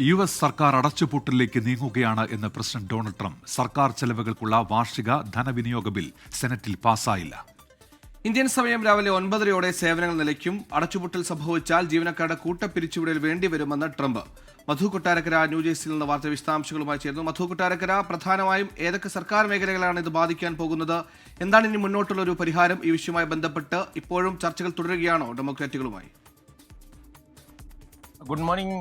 US സർക്കാർ അടച്ചുപൂട്ടലിലേക്ക് നീങ്ങുകയാണ് എന്ന് പ്രസിഡന്റ് ഡൊണാൾഡ് ട്രംപ്. സർക്കാർ ചെലവുകൾക്കുള്ള വാർഷിക ധനവിനിയോഗ ബിൽ സെനറ്റിൽ പാസായില്ല. ഇന്ത്യൻ സമയം രാവിലെ 9:30 സേവനങ്ങൾ നിലയ്ക്കും. അടച്ചുപൂട്ടൽ സംഭവിച്ചാൽ ജീവനക്കാരുടെ കൂട്ടപ്പിരിച്ചുവിടൽ വേണ്ടിവരുമെന്ന് ട്രംപ്. മധു കൊട്ടാരക്കര ന്യൂജേഴ്സിയിൽ നിന്ന് വാർത്ത വിശദാംശങ്ങളുമായി ചേർന്നു. മധു കൊട്ടാരക്കര, പ്രധാനമായും ഏതൊക്കെ സർക്കാർ മേഖലകളാണ് ഇത് ബാധിക്കാൻ പോകുന്നത്? എന്താണ് ഇനി മുന്നോട്ടുള്ള ഒരു പരിഹാരം? ഈ വിഷയവുമായി ബന്ധപ്പെട്ട് ഇപ്പോഴും ചർച്ചകൾ തുടരുകയാണോ ഡെമോക്രാറ്റുകളുമായി? Good morning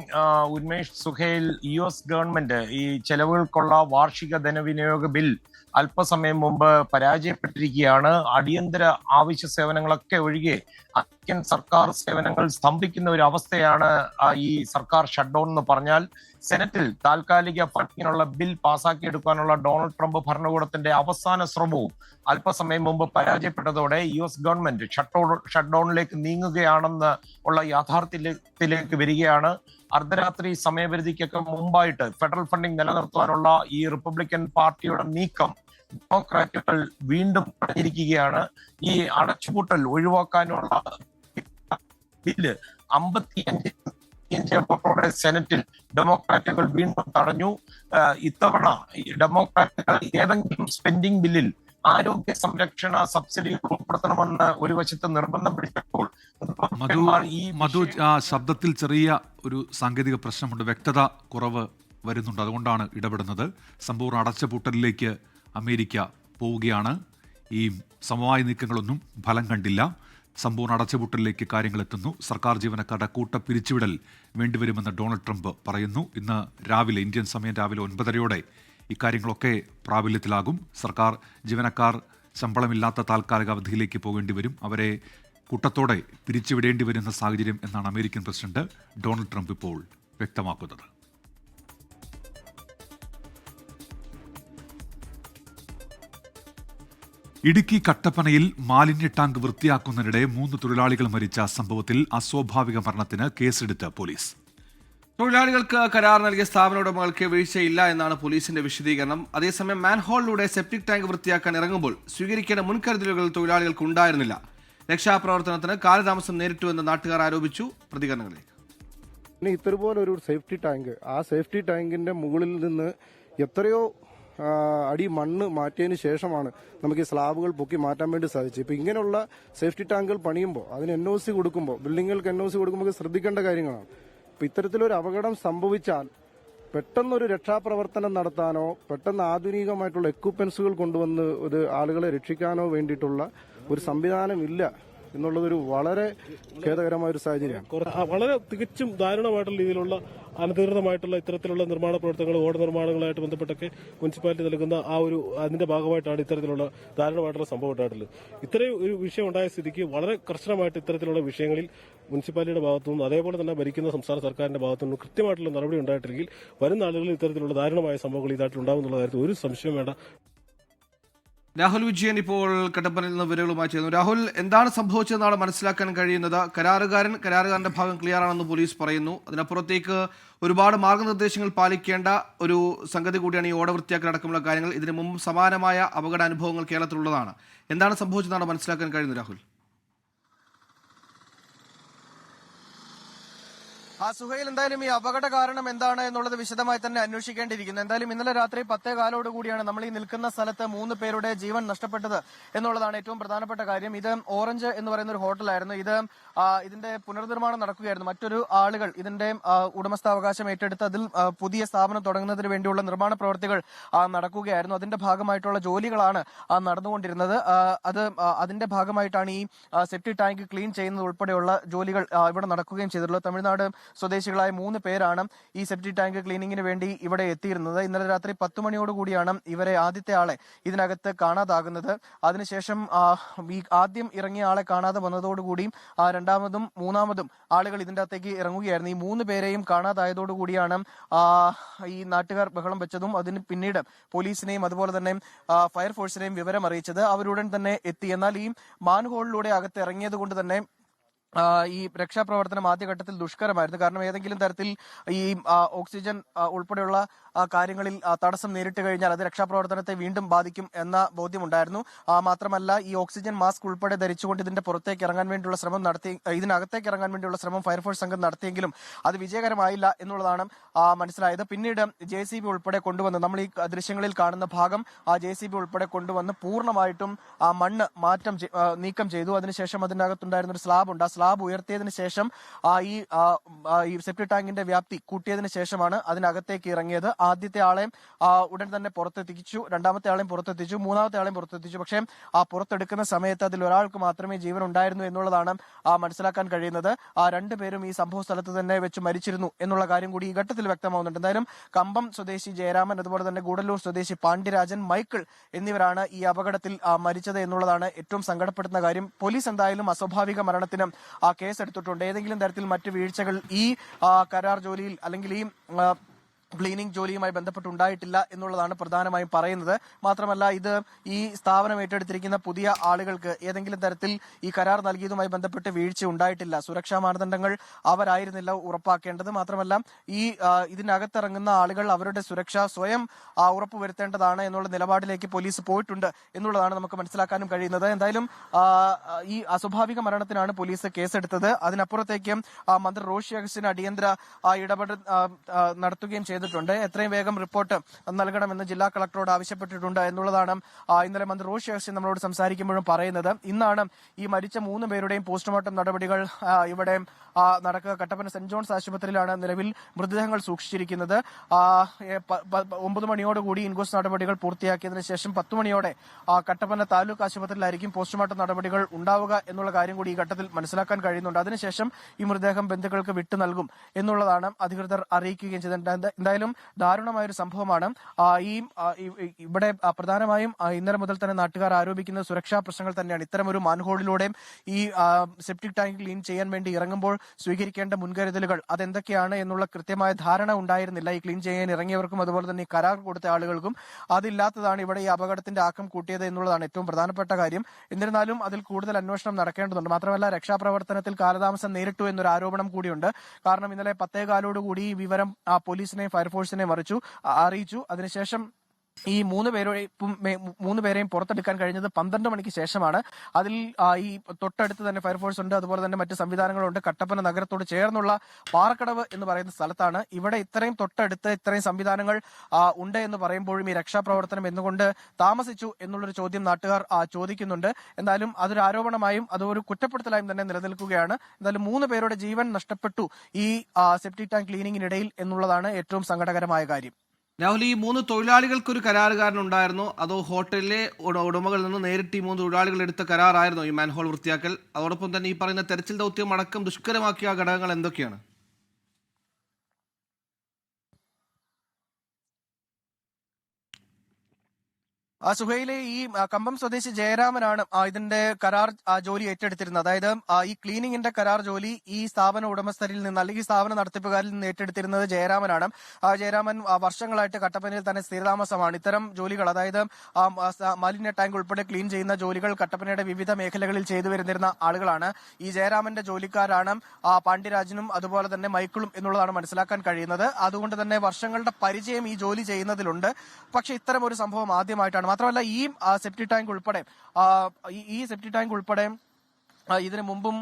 Unmesh, Suhail. US government ഈ ചെലവുകൾക്കുള്ള വാർഷിക ധനവിനിയോഗ ബിൽ അല്പസമയം മുമ്പ് പരാജയപ്പെട്ടിരിക്കുകയാണ്. അടിയന്തര ആവശ്യ സേവനങ്ങളൊക്കെ ഒഴികെ അമേരിക്കൻ സർക്കാർ സേവനങ്ങൾ സ്തംഭിക്കുന്ന ഒരു അവസ്ഥയാണ് ഈ സർക്കാർ ഷട്ട് ഡൗൺ എന്ന് പറഞ്ഞാൽ. സെനറ്റിൽ താൽക്കാലിക ഫണ്ടിങ്ങിനുള്ള ബിൽ പാസാക്കിയെടുക്കാനുള്ള ഡൊണാൾഡ് ട്രംപ് ഭരണകൂടത്തിന്റെ അവസാന ശ്രമവും അല്പസമയം മുമ്പ് പരാജയപ്പെട്ടതോടെ US ഗവൺമെന്റ് ഷട്ട് ഡൗണിലേക്ക് നീങ്ങുകയാണെന്ന് ഉള്ള യാഥാർത്ഥ്യത്തിലേക്ക് വരികയാണ്. അർദ്ധരാത്രി സമയപരിധിക്കൊക്കെ മുമ്പായിട്ട് ഫെഡറൽ ഫണ്ടിംഗ് നിലനിർത്താനുള്ള ഈ റിപ്പബ്ലിക്കൻ പാർട്ടിയുടെ നീക്കം ഡെമോക്രാറ്റുകൾ വീണ്ടും പറഞ്ഞിരിക്കുകയാണ്. ഈ അടച്ചുപൂട്ടൽ ഒഴിവാക്കാനുള്ള ബില്ല് 55 വോട്ടോടെ സെനറ്റിൽ ഡെമോക്രാറ്റുകൾ വീണ്ടും തടഞ്ഞു. ഇത്തവണ ഡെമോക്രാറ്റുകൾ ഏതെങ്കിലും സ്പെൻഡിംഗ് ബില്ലിൽ ആരോഗ്യ സംരക്ഷണ സബ്സിഡി ഉൾപ്പെടുത്തണമെന്ന് ഒരു വശത്ത് നിർബന്ധം പിടിച്ചപ്പോൾ മധു, ശബ്ദത്തിൽ ചെറിയ ഒരു സാങ്കേതിക പ്രശ്നമുണ്ട്, വ്യക്തത കുറവ് വരുന്നുണ്ട്, അതുകൊണ്ടാണ് ഇടപെടുന്നത്. സമ്പൂർണ്ണ അടച്ചുപൂട്ടലിലേക്ക് അമേരിക്ക പോവുകയാണ്. ഈ സമവായ നീക്കങ്ങളൊന്നും ഫലം കണ്ടില്ല. സമ്പൂർണ്ണ അടച്ചുപൂട്ടലിലേക്ക് കാര്യങ്ങൾ എത്തുന്നു. സർക്കാർ ജീവനക്കാരുടെ കൂട്ടപ്പിരിച്ചുവിടൽ വേണ്ടിവരുമെന്ന് ഡൊണാൾഡ് ട്രംപ് പറയുന്നു. ഇന്ന് രാവിലെ, ഇന്ത്യൻ സമയം രാവിലെ 9:30 ഇക്കാര്യങ്ങളൊക്കെ പ്രാബല്യത്തിലാകും. സർക്കാർ ജീവനക്കാർ ശമ്പളമില്ലാത്ത താൽക്കാലിക അവധിയിലേക്ക് പോകേണ്ടി വരും. അവരെ കൂട്ടത്തോടെ പിരിച്ചുവിടേണ്ടി വരുന്ന സാഹചര്യം എന്നാണ് അമേരിക്കൻ പ്രസിഡന്റ് ഡൊണാൾഡ് ട്രംപ് ഇപ്പോൾ വ്യക്തമാക്കുന്നത്. ഇടുക്കി കട്ടപ്പനയിൽ മാലിന്യ ടാങ്ക് വൃത്തിയാക്കുന്നതിനിടെ 3 തൊഴിലാളികൾ മരിച്ച സംഭവത്തിൽ അസ്വാഭാവിക മരണത്തിന് കേസെടുത്ത് പോലീസ്. തൊഴിലാളികൾക്ക് കരാർ നൽകിയ സ്ഥാപന ഉടമകൾക്ക് വീഴ്ചയില്ല എന്നാണ് പോലീസിന്റെ വിശദീകരണം. അതേസമയം മാൻഹോളിലൂടെ സെപ്റ്റിക് ടാങ്ക് വൃത്തിയാക്കാൻ ഇറങ്ങുമ്പോൾ സ്വീകരിക്കേണ്ട മുൻകരുതലുകൾ തൊഴിലാളികൾക്ക് ഉണ്ടായിരുന്നില്ല. രക്ഷാപ്രവർത്തനത്തിന് കാലതാമസം നേരിട്ടുവെന്ന് നാട്ടുകാർ ആരോപിച്ചു. പ്രതികരണങ്ങളിലേക്ക്. ഇത്തരപോലെ ഒരു സേഫ്റ്റി ടാങ്ക്, ആ സേഫ്റ്റി ടാങ്കിന്റെ മുകളിൽ നിന്ന് എത്രയോ അടി മണ്ണ് മാറ്റിയതിന് ശേഷമാണ് നമുക്ക് ഈ സ്ലാബുകൾ പൊക്കി മാറ്റാൻ വേണ്ടി സാധിച്ചത്. ഇപ്പം ഇങ്ങനെയുള്ള സേഫ്റ്റി ടാങ്കുകൾ പണിയുമ്പോൾ അതിന് NOC കൊടുക്കുമ്പോൾ, ബിൽഡിങ്ങുകൾക്ക് NOC കൊടുക്കുമ്പോൾ ശ്രദ്ധിക്കേണ്ട കാര്യങ്ങളാണ്. ഇപ്പം ഇത്തരത്തിലൊരു അപകടം സംഭവിച്ചാൽ പെട്ടെന്നൊരു രക്ഷാപ്രവർത്തനം നടത്താനോ പെട്ടെന്ന് ആധുനികമായിട്ടുള്ള എക്യുപ്മെന്റ്സുകൾ കൊണ്ടുവന്ന് ഒരു ആളുകളെ രക്ഷിക്കാനോ വേണ്ടിയിട്ടുള്ള ഒരു സംവിധാനം ഇല്ല എന്നുള്ളതൊരു വളരെ ഖേദകരമായ ഒരു സാഹചര്യമാണ്. വളരെ തികച്ചും ദാരുണമായിട്ടുള്ള രീതിയിലുള്ള അനധികൃതമായിട്ടുള്ള ഇത്തരത്തിലുള്ള നിർമ്മാണ പ്രവർത്തനങ്ങൾ, ഓട നിർമ്മാണങ്ങളായിട്ട് ബന്ധപ്പെട്ടൊക്കെ മുനിസിപ്പാലിറ്റി നൽകുന്ന അതിന്റെ ഭാഗമായിട്ടാണ് ഇത്തരത്തിലുള്ള ദാരുണമായിട്ടുള്ള സംഭവം ഉണ്ടായിട്ടുള്ളത്. ഇത്രയും ഒരു വിഷയം ഉണ്ടായ സ്ഥിതിക്ക് വളരെ കർശനമായിട്ട് ഇത്തരത്തിലുള്ള വിഷയങ്ങളിൽ മുനിസിപ്പാലിറ്റിയുടെ ഭാഗത്തുനിന്നും അതേപോലെ തന്നെ ഭരിക്കുന്ന സംസ്ഥാന സർക്കാരിന്റെ ഭാഗത്തുനിന്നും കൃത്യമായിട്ടുള്ള നടപടി ഉണ്ടായിട്ടില്ലെങ്കിൽ വരുന്ന ആളുകളിൽ ഇത്തരത്തിലുള്ള ദാരുണമായ സംഭവങ്ങൾ ഇതായിട്ട് ഉണ്ടാകുന്നുള്ള കാര്യത്തിൽ ഒരു സംശയം വേണ്ട. രാഹുൽ വിജയൻ ഇപ്പോൾ കട്ടപ്പനയിൽ നിന്ന് വിവരങ്ങളുമായി ചേർന്നു. രാഹുൽ, എന്താണ് സംഭവിച്ചതെന്നാണ് മനസ്സിലാക്കാൻ കഴിയുന്നത്? കരാറുകാരന്റെ ഭാഗം ക്ലിയർ ആണെന്ന് പോലീസ് പറയുന്നു. അതിനപ്പുറത്തേക്ക് ഒരുപാട് മാർഗനിർദ്ദേശങ്ങൾ പാലിക്കേണ്ട ഒരു സംഗതി കൂടിയാണ് ഈ ഓട വൃത്തിയാക്കൽ അടക്കമുള്ള കാര്യങ്ങൾ. ഇതിനു മുമ്പ് സമാനമായ അപകട അനുഭവങ്ങൾ കേരളത്തിലുള്ളതാണ്. എന്താണ് സംഭവിച്ചതെന്നാണ് മനസ്സിലാക്കാൻ കഴിയുന്നത് രാഹുൽ? സുഹൈൽ, എന്തായാലും ഈ അപകട കാരണം എന്താണ് എന്നുള്ളത് വിശദമായി തന്നെ അന്വേഷിക്കേണ്ടിയിരിക്കുന്നു. എന്തായാലും ഇന്നലെ രാത്രി 10:15 കൂടിയാണ് നമ്മൾ ഈ നിൽക്കുന്ന സ്ഥലത്ത് 3 പേരുടെ ജീവൻ നഷ്ടപ്പെട്ടത് എന്നുള്ളതാണ് ഏറ്റവും പ്രധാനപ്പെട്ട കാര്യം. ഇത് ഓറഞ്ച് എന്ന് പറയുന്ന ഒരു ഹോട്ടലായിരുന്നു. ഇതിന്റെ പുനർനിർമ്മാണം നടക്കുകയായിരുന്നു. മറ്റൊരു ആളുകൾ ഇതിന്റെ ഉടമസ്ഥാവകാശം ഏറ്റെടുത്ത് അതിൽ പുതിയ സ്ഥാപനം തുടങ്ങുന്നതിന് വേണ്ടിയുള്ള നിർമ്മാണ പ്രവർത്തികൾ നടക്കുകയായിരുന്നു. അതിന്റെ ഭാഗമായിട്ടുള്ള ജോലികളാണ് നടന്നുകൊണ്ടിരുന്നത്. അതിന്റെ ഭാഗമായിട്ടാണ് ഈ സെപ്റ്റി ടാങ്ക് ക്ലീൻ ചെയ്യുന്നത് ഉൾപ്പെടെയുള്ള ജോലികൾ ഇവിടെ നടക്കുകയും ചെയ്തിട്ടുള്ളത്. തമിഴ്നാട് സ്വദേശികളായ 3 പേരാണ് ഈ സെപ്റ്റി ടാങ്ക് ക്ലീനിങ്ങിന് വേണ്ടി ഇവിടെ എത്തിയിരുന്നത്. ഇന്നലെ രാത്രി 10 മണിയോടുകൂടിയാണ് ഇവരെ ആദ്യത്തെ ആളെ ഇതിനകത്ത് കാണാതാകുന്നത്. അതിനുശേഷം ഈ ആദ്യം ഇറങ്ങിയ ആളെ കാണാതെ വന്നതോടുകൂടി രണ്ടാമതും മൂന്നാമതും ആളുകൾ ഇതിന്റെ അകത്തേക്ക് ഇറങ്ങുകയായിരുന്നു. ഈ 3 പേരെയും കാണാതായതോടുകൂടിയാണ് ഈ നാട്ടുകാർ ബഹളം വെച്ചതും അതിന് പിന്നീട് പോലീസിനെയും അതുപോലെ തന്നെ ഫയർഫോഴ്സിനെയും വിവരം അറിയിച്ചത്. അവരുടൻ തന്നെ എത്തി. എന്നാൽ ഈ മാൻഹോളിലൂടെ അകത്ത് ഇറങ്ങിയത് കൊണ്ട് തന്നെ ഈ രക്ഷാപ്രവർത്തനം ആദ്യഘട്ടത്തിൽ ദുഷ്കരമായിരുന്നു. കാരണം ഏതെങ്കിലും തരത്തിൽ ഈ ഓക്സിജൻ ഉൾപ്പെടെയുള്ള കാര്യങ്ങളിൽ തടസ്സം നേരിട്ട് കഴിഞ്ഞാൽ അത് രക്ഷാപ്രവർത്തനത്തെ വീണ്ടും ബാധിക്കും എന്ന ബോധ്യമുണ്ടായിരുന്നു. മാത്രമല്ല ഈ ഓക്സിജൻ മാസ്ക് ഉൾപ്പെടെ ധരിച്ചുകൊണ്ട് ഇതിന്റെ പുറത്തേക്ക് ഇറങ്ങാൻ വേണ്ടിയുള്ള ശ്രമം നടത്തി, ഇതിനകത്തേക്ക് ഇറങ്ങാൻ വേണ്ടിയുള്ള ശ്രമം ഫയർഫോഴ്സ് സംഘം നടത്തിയെങ്കിലും അത് വിജയകരമായില്ല എന്നുള്ളതാണ് മനസ്സിലായത്. പിന്നീട് JCB ഉൾപ്പെടെ കൊണ്ടുവന്ന് നമ്മൾ ഈ ദൃശ്യങ്ങളിൽ കാണുന്ന ഭാഗം JCB ഉൾപ്പെടെ കൊണ്ടുവന്ന് പൂർണ്ണമായിട്ടും മണ്ണ് നീക്കം ചെയ്തു. അതിനുശേഷം അതിനകത്തുണ്ടായിരുന്ന ഒരു സ്ലാബ് ഉണ്ട്. ആ സ്ലാബ് ഉയർത്തിയതിനു ശേഷം ഈ സെപ്റ്റി ടാങ്കിന്റെ വ്യാപ്തി കൂട്ടിയതിനു ശേഷമാണ് അതിനകത്തേക്ക് ഇറങ്ങിയത്. ആദ്യത്തെ ആളെ ഉടൻ തന്നെ പുറത്തെത്തിച്ചു, രണ്ടാമത്തെ ആളെയും പുറത്തെത്തിച്ചു, മൂന്നാമത്തെ ആളെയും പുറത്തെത്തിച്ചു. പക്ഷേ പുറത്തെടുക്കുന്ന സമയത്ത് അതിൽ ഒരാൾക്ക് മാത്രമേ ജീവൻ ഉണ്ടായിരുന്നു എന്നുള്ളതാണ് മനസ്സിലാക്കാൻ കഴിയുന്നത്. രണ്ടുപേരും ഈ സംഭവ സ്ഥലത്ത് തന്നെ വെച്ച് മരിച്ചിരുന്നു എന്നുള്ള കാര്യം കൂടി ഈ ഘട്ടത്തിൽ വ്യക്തമാവുന്നുണ്ട്. എന്തായാലും കമ്പം സ്വദേശി ജയരാമൻ, അതുപോലെ തന്നെ ഗൂഡല്ലൂർ സ്വദേശി പാണ്ഡ്യരാജൻ, മൈക്കിൾ എന്നിവരാണ് ഈ അപകടത്തിൽ മരിച്ചത് എന്നുള്ളതാണ് ഏറ്റവും സങ്കടപ്പെടുത്തുന്ന കാര്യം. പോലീസ് എന്തായാലും അസ്വാഭാവിക മരണത്തിന് കേസെടുത്തിട്ടുണ്ട്. ഏതെങ്കിലും തരത്തിൽ മറ്റു വീഴ്ചകൾ ഈ കരാർ ജോലിയിൽ അല്ലെങ്കിൽ ഈ ക്ലീനിംഗ് ജോലിയുമായി ബന്ധപ്പെട്ടുണ്ടായിട്ടില്ല എന്നുള്ളതാണ് പ്രധാനമായും പറയുന്നത്. മാത്രമല്ല ഇത് ഈ സ്ഥാപനം ഏറ്റെടുത്തിരിക്കുന്ന പുതിയ ആളുകൾക്ക് ഏതെങ്കിലും തരത്തിൽ ഈ കരാർ നൽകിയതുമായി ബന്ധപ്പെട്ട് വീഴ്ച ഉണ്ടായിട്ടില്ല. സുരക്ഷാ മാനദണ്ഡങ്ങൾ അവരായിരുന്നില്ല ഉറപ്പാക്കേണ്ടത്. മാത്രമല്ല ഈ ഇതിനകത്തിറങ്ങുന്ന ആളുകൾ അവരുടെ സുരക്ഷ സ്വയം ഉറപ്പുവരുത്തേണ്ടതാണ് എന്നുള്ള നിലപാടിലേക്ക് പോലീസ് പോയിട്ടുണ്ട് എന്നുള്ളതാണ് നമുക്ക് മനസ്സിലാക്കാനും കഴിയുന്നത്. എന്തായാലും ഈ അസ്വാഭാവിക മരണത്തിനാണ് പോലീസ് കേസെടുത്തത്. അതിനപ്പുറത്തേക്ക് മന്ത്രി റോഷി അഗസ്റ്റിന് അടിയന്തര ഇടപെടൽ നടത്തുകയും ചെയ്തിട്ടുണ്ട്. എത്രയും വേഗം റിപ്പോർട്ട് നൽകണമെന്ന് ജില്ലാ കളക്ടറോട് ആവശ്യപ്പെട്ടിട്ടുണ്ട് എന്നുള്ളതാണ് ഇന്നലെ മന്ത്രി റോഷി അഗസ്റ്റിൻ നമ്മളോട് സംസാരിക്കുമ്പോഴും പറയുന്നത്. ഇന്നാണ് ഈ മരിച്ച 3 പേരുടെയും പോസ്റ്റ്മോർട്ടം നടപടികൾ ഇവിടെ നടക്കുക. കട്ടപ്പന സെന്റ് ജോൺസ് ആശുപത്രിയിലാണ് നിലവിൽ മൃതദേഹങ്ങൾ സൂക്ഷിച്ചിരിക്കുന്നത്. 9 മണിയോടുകൂടി ഇൻക്വസ്റ്റ് നടപടികൾ പൂർത്തിയാക്കിയതിനു ശേഷം 10 മണിയോടെ കട്ടപ്പന താലൂക്ക് ആശുപത്രിയിലായിരിക്കും പോസ്റ്റ്മോർട്ടം നടപടികൾ ഉണ്ടാവുക എന്നുള്ള കാര്യം കൂടി ഈ ഘട്ടത്തിൽ മനസ്സിലാക്കാൻ കഴിയുന്നുണ്ട്. അതിനുശേഷം ഈ മൃതദേഹം ബന്ധുക്കൾക്ക് വിട്ടു നൽകും എന്നുള്ളതാണ് അധികൃതർ അറിയിക്കുകയും ചെയ്തിട്ടുണ്ട്. എന്തായാലും ദാരുണമായൊരു സംഭവമാണ്. ഇവിടെ പ്രധാനമായും ഇന്നലെ മുതൽ തന്നെ നാട്ടുകാർ ആരോപിക്കുന്ന സുരക്ഷാ പ്രശ്നങ്ങൾ തന്നെയാണ്. ഇത്തരമൊരു മാൻഹോളിലൂടെയും ഈ സെപ്റ്റിക് ടാങ്ക് ക്ലീൻ ചെയ്യാൻ വേണ്ടി ഇറങ്ങുമ്പോൾ സ്വീകരിക്കേണ്ട മുൻകരുതലുകൾ അതെന്തൊക്കെയാണ് എന്നുള്ള കൃത്യമായ ധാരണ ഉണ്ടായിരുന്നില്ല ഈ ക്ലീൻ ചെയ്യാൻ ഇറങ്ങിയവർക്കും അതുപോലെ തന്നെ ഈ കരാർ കൊടുത്ത ആളുകൾക്കും. അതില്ലാത്തതാണ് ഇവിടെ ഈ അപകടത്തിന്റെ ആക്കം കൂട്ടിയത് എന്നുള്ളതാണ് ഏറ്റവും പ്രധാനപ്പെട്ട കാര്യം. എന്നിരുന്നാലും അതിൽ കൂടുതൽ അന്വേഷണം നടക്കേണ്ടതുണ്ട്. മാത്രമല്ല രക്ഷാപ്രവർത്തനത്തിൽ കാലതാമസം നേരിട്ടു എന്നൊരു ആരോപണം കൂടിയുണ്ട്. കാരണം ഇന്നലെ 10:15 ഈ വിവരം പോലീസിനെയും ഫയർഫോഴ്സിനെയും അറിയിച്ചു. അതിനുശേഷം ഈ 3 പേരെയും പുറത്തെടുക്കാൻ കഴിഞ്ഞത് 12 മണിക്ക് ശേഷമാണ്. അതിൽ ഈ തൊട്ടടുത്ത് തന്നെ ഫയർഫോഴ്സ് ഉണ്ട്, അതുപോലെ തന്നെ മറ്റ് സംവിധാനങ്ങളുണ്ട്. കട്ടപ്പന നഗരത്തോട് ചേർന്നുള്ള പാറക്കടവ് എന്ന് പറയുന്ന സ്ഥലത്താണ്. ഇവിടെ ഇത്രയും തൊട്ടടുത്ത് ഇത്രയും സംവിധാനങ്ങൾ ഉണ്ട് എന്ന് പറയുമ്പോഴും ഈ രക്ഷാപ്രവർത്തനം എന്തുകൊണ്ട് താമസിച്ചു എന്നുള്ളൊരു ചോദ്യം നാട്ടുകാർ ചോദിക്കുന്നുണ്ട്. എന്തായാലും അതൊരു ആരോപണമായും അതൊരു കുറ്റപ്പെടുത്തലായും തന്നെ നിലനിൽക്കുകയാണ്. എന്തായാലും 3 പേരുടെ ജീവൻ നഷ്ടപ്പെട്ടു ഈ സെപ്റ്റിക് ടാങ്ക് ക്ലീനിങ്ങിനിടയിൽ എന്നുള്ളതാണ് ഏറ്റവും സങ്കടകരമായ കാര്യം. രാഹുൽ, ഈ 3 തൊഴിലാളികൾക്ക് ഒരു കരാറുകാരനുണ്ടായിരുന്നോ അതോ ഹോട്ടലിലെ ഉടമകളിൽ നിന്ന് നേരിട്ട് ഈ 3 തൊഴിലാളികൾ എടുത്ത കരാറായിരുന്നോ ഈ മാൻഹോൾ വൃത്തിയാക്കൽ? അതോടൊപ്പം തന്നെ ഈ പറയുന്ന തെരച്ചിൽ ദൗത്യം അടക്കം ദുഷ്കരമാക്കിയ ഘടകങ്ങൾ എന്തൊക്കെയാണ്? സുഹൈലെ, ഈ കമ്പം സ്വദേശി ജയരാമനാണ് ഇതിന്റെ കരാർ ജോലി ഏറ്റെടുത്തിരുന്നത്. അതായത് ഈ ക്ലീനിങ്ങിന്റെ കരാർ ജോലി ഈ സ്ഥാപന ഉടമസ്ഥരിൽ നിന്ന് അല്ലെങ്കിൽ സ്ഥാപന നടത്തിപ്പുകാരിൽ നിന്ന് ഏറ്റെടുത്തിരുന്നത് ജയരാമനാണ്. ജയരാമൻ വർഷങ്ങളായിട്ട് കട്ടപ്പനയിൽ തന്നെ സ്ഥിരതാമസമാണ്. ഇത്തരം ജോലികൾ, അതായത് മാലിന്യ ടാങ്ക് ഉൾപ്പെടെ ക്ലീൻ ചെയ്യുന്ന ജോലികൾ കട്ടപ്പനയുടെ വിവിധ മേഖലകളിൽ ചെയ്തു വരുന്നിരുന്ന ആളുകളാണ്. ഈ ജയരാമന്റെ ജോലിക്കാരാണ് പാണ്ഡ്യരാജനും അതുപോലെ തന്നെ മൈക്കിളും എന്നുള്ളതാണ് മനസ്സിലാക്കാൻ കഴിയുന്നത്. അതുകൊണ്ട് തന്നെ വർഷങ്ങളുടെ പരിചയം ഈ ജോലി ചെയ്യുന്നതിലുണ്ട്. പക്ഷെ ഇത്തരം ഒരു സംഭവം ആദ്യമായിട്ടാണ്. മാത്രമല്ല ഈ സെപ്റ്റിക് ടാങ്ക് ഉൾപ്പെടെ ഇതിനു മുമ്പും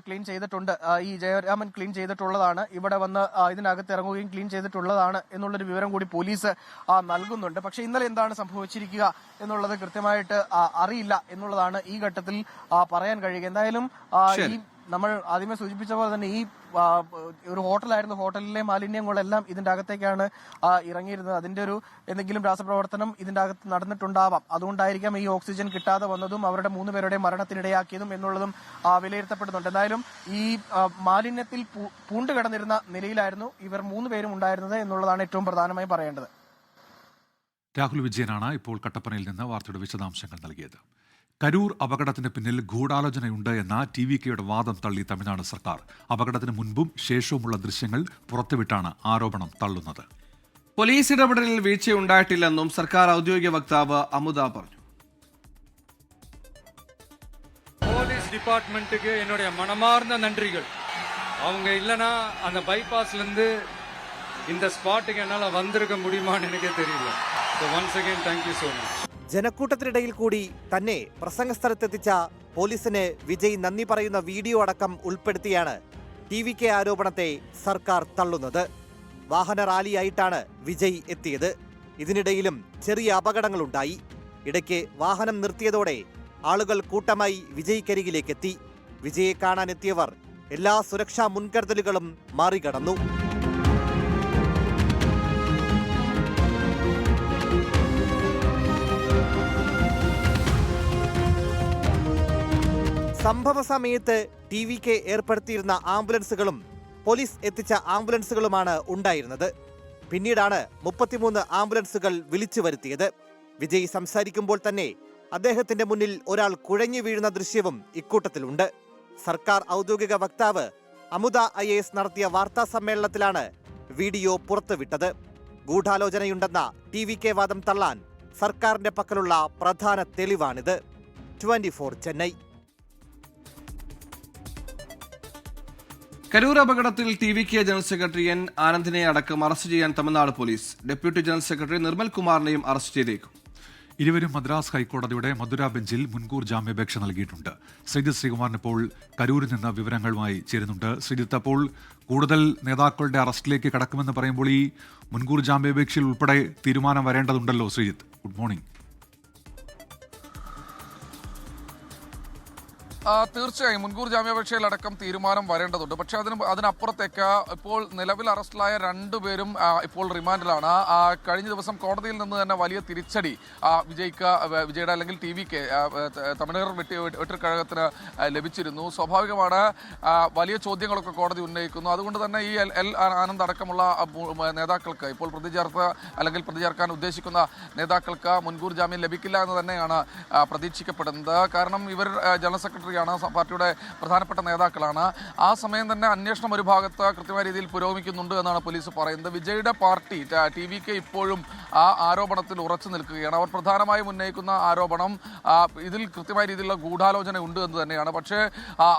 ക്ലീൻ ചെയ്തിട്ടുണ്ട്. ഈ ജയരാമൻ ക്ലീൻ ചെയ്തിട്ടുള്ളതാണ്. ഇവിടെ വന്ന് ഇതിനകത്ത് ഇറങ്ങുകയും ക്ലീൻ ചെയ്തിട്ടുള്ളതാണ് എന്നുള്ളൊരു വിവരം കൂടി പോലീസ് നൽകുന്നുണ്ട്. പക്ഷെ ഇന്നലെ എന്താണ് സംഭവിച്ചിരിക്കുക എന്നുള്ളത് കൃത്യമായിട്ട് അറിയില്ല എന്നുള്ളതാണ് ഈ ഘട്ടത്തിൽ പറയാൻ കഴിയുക. എന്തായാലും ഈ നമ്മൾ ആദ്യമേ സൂചിപ്പിച്ച പോലെ തന്നെ ഈ ഒരു ഹോട്ടലായിരുന്നു. ഹോട്ടലിലെ മാലിന്യങ്ങളെല്ലാം ഇതിന്റെ അകത്തേക്കാണ് ഇറങ്ങിയിരുന്നത്. അതിന്റെ ഒരു എന്തെങ്കിലും രാസപ്രവർത്തനം ഇതിന്റെ അകത്ത് നടന്നിട്ടുണ്ടാവാം. അതുകൊണ്ടായിരിക്കാം ഈ ഓക്സിജൻ കിട്ടാതെ വന്നതും അവരുടെ 3 പേരുടെ മരണത്തിനിടയാക്കിയതും എന്നുള്ളതും വിലയിരുത്തപ്പെടുന്നുണ്ട്. എന്തായാലും ഈ മാലിന്യത്തിൽ പൂണ്ട് കിടന്നിരുന്ന നിലയിലായിരുന്നു ഇവർ 3 പേരും ഉണ്ടായിരുന്നത് എന്നുള്ളതാണ് ഏറ്റവും പ്രധാനമായി പറയേണ്ടത്. രാഹുൽ വിജയനാണ് ഇപ്പോൾ കട്ടപ്പനയിൽ നിന്ന് വാർത്തയുടെ വിശദാംശങ്ങൾ നൽകിയത്. കരൂർ അപകടത്തിന് പിന്നിൽ ഗൂഢാലോചനയുണ്ട് എന്ന TVKയുടെ വാദം തള്ളി തമിഴ്നാട് സർക്കാർ. അപകടത്തിന് മുൻപും ശേഷവുമുള്ള ദൃശ്യങ്ങൾ പുറത്തുവിട്ടാണ് ആരോപണം തള്ളുന്നത്. പോലീസ് ഇടപെടലിൽ വീഴ്ചയുണ്ടായിട്ടില്ലെന്നും സർക്കാർ ഔദ്യോഗിക വക്താവ് അമുദ പറഞ്ഞു. പോലീസ് போலீஸ் டிபார்ட்மெண்ட்டுக்கு என்னுடைய மனமார்ந்த நன்றிகள். அவங்க இல்லைன்னா அந்த பைபாஸ்லேருந்து இந்த ஸ்பாட்டுக்கு என்னால் வந்திருக்க முடியுமான்னு എനിക്കേ தெரியல. So once again, thank you so much. ജനക്കൂട്ടത്തിനിടയിൽ കൂടി തന്നെ പ്രസംഗസ്ഥലത്തെത്തിച്ച പോലീസിന് വിജയ് നന്ദി പറയുന്ന വീഡിയോ അടക്കം ഉൾപ്പെടുത്തിയാണ് TVK ആരോപണത്തെ സർക്കാർ തള്ളുന്നത്. വാഹന റാലിയായിട്ടാണ് വിജയ് എത്തിയത്. ഇതിനിടയിലും ചെറിയ അപകടങ്ങളുണ്ടായി. ഇടയ്ക്ക് വാഹനം നിർത്തിയതോടെ ആളുകൾ കൂട്ടമായി വിജയ്ക്കരികിലേക്കെത്തി. വിജയെ കാണാനെത്തിയവർ എല്ലാ സുരക്ഷാ മുൻകരുതലുകളും മറികടന്നു. സംഭവ സമയത്ത് TVK ഏർപ്പെടുത്തിയിരുന്ന ആംബുലൻസുകളും പോലീസ് എത്തിച്ച ആംബുലൻസുകളുമാണ് ഉണ്ടായിരുന്നത്. പിന്നീടാണ് 33 ആംബുലൻസുകൾ വിളിച്ചു വരുത്തിയത്. വിജയ് സംസാരിക്കുമ്പോൾ തന്നെ അദ്ദേഹത്തിന്റെ മുന്നിൽ ഒരാൾ കുഴഞ്ഞു വീഴുന്ന ദൃശ്യവും ഇക്കൂട്ടത്തിലുണ്ട്. സർക്കാർ ഔദ്യോഗിക വക്താവ് അമുദ IAS നടത്തിയ വാർത്താ സമ്മേളനത്തിലാണ് വീഡിയോ പുറത്തുവിട്ടത്. ഗൂഢാലോചനയുണ്ടെന്ന TVK വാദം തള്ളാൻ സർക്കാരിന്റെ പക്കലുള്ള പ്രധാന തെളിവാണിത്. 24 ചെന്നൈ. കരൂർ അപകടത്തിൽ TVK ജനറൽ സെക്രട്ടറി N ആനന്ദിനെ അടക്കം അറസ്റ്റ് ചെയ്യാൻ Tamil Nadu police. Deputy general secretary Nirmal കുമാറിനെയും അറസ്റ്റ് ചെയ്തേക്കും. ഇരുവരും മദ്രാസ് ഹൈക്കോടതിയുടെ മധുര ബെഞ്ചിൽ മുൻകൂർ ജാമ്യാപേക്ഷ നൽകിയിട്ടുണ്ട്. ശ്രീജിത്ത് ശ്രീകുമാറിന് ഇപ്പോൾ കരൂരിൽ നിന്ന് വിവരങ്ങളുമായി ചേരുന്നുണ്ട്. ശ്രീജിത്ത്, അപ്പോൾ കൂടുതൽ നേതാക്കളുടെ അറസ്റ്റിലേക്ക് കടക്കുമെന്ന് പറയുമ്പോൾ ഈ മുൻകൂർ ജാമ്യാപേക്ഷയിൽ ഉൾപ്പെടെ തീരുമാനം വരേണ്ടതുണ്ടല്ലോ ശ്രീജിത്ത്. Good morning. തീർച്ചയായും മുൻകൂർ ജാമ്യാപേക്ഷയിലടക്കം തീരുമാനം വരേണ്ടതുണ്ട്. പക്ഷേ അതിനപ്പുറത്തേക്ക് ഇപ്പോൾ നിലവിൽ അറസ്റ്റിലായ രണ്ടുപേരും ഇപ്പോൾ റിമാൻഡിലാണ്. കഴിഞ്ഞ ദിവസം കോടതിയിൽ നിന്ന് തന്നെ വലിയ തിരിച്ചടി വിജയുടെ അല്ലെങ്കിൽ TVK തമിഴ്നാട് വെട്ടിക്കഴകത്തിന് ലഭിച്ചിരുന്നു. സ്വാഭാവികമാണ്, വലിയ ചോദ്യങ്ങളൊക്കെ കോടതി ഉന്നയിക്കുന്നു. അതുകൊണ്ട് തന്നെ ഈ L ആനന്ദ് അടക്കമുള്ള നേതാക്കൾക്ക് ഇപ്പോൾ പ്രതി ചേർക്കാൻ ഉദ്ദേശിക്കുന്ന നേതാക്കൾക്ക് മുൻകൂർ ജാമ്യം ലഭിക്കില്ല എന്ന് തന്നെയാണ് പ്രതീക്ഷിക്കപ്പെടുന്നത്. കാരണം ഇവർ ജനറൽ സെക്രട്ടറി പാർട്ടിയുടെ പ്രധാനപ്പെട്ട നേതാക്കളാണ്. ആ സമയം തന്നെ അന്വേഷണം ഒരു ഭാഗത്ത് കൃത്യമായ രീതിയിൽ പുരോഗമിക്കുന്നുണ്ട് എന്നാണ് പോലീസ് പറയുന്നത്. വിജയുടെ പാർട്ടി TVK ഇപ്പോഴും ആ ആരോപണത്തിൽ ഉറച്ചു നിൽക്കുകയാണ്. അവർ പ്രധാനമായും ഉന്നയിക്കുന്ന ആരോപണം ഇതിൽ കൃത്യമായ രീതിയിലുള്ള ഗൂഢാലോചന ഉണ്ട് എന്ന് തന്നെയാണ്. പക്ഷേ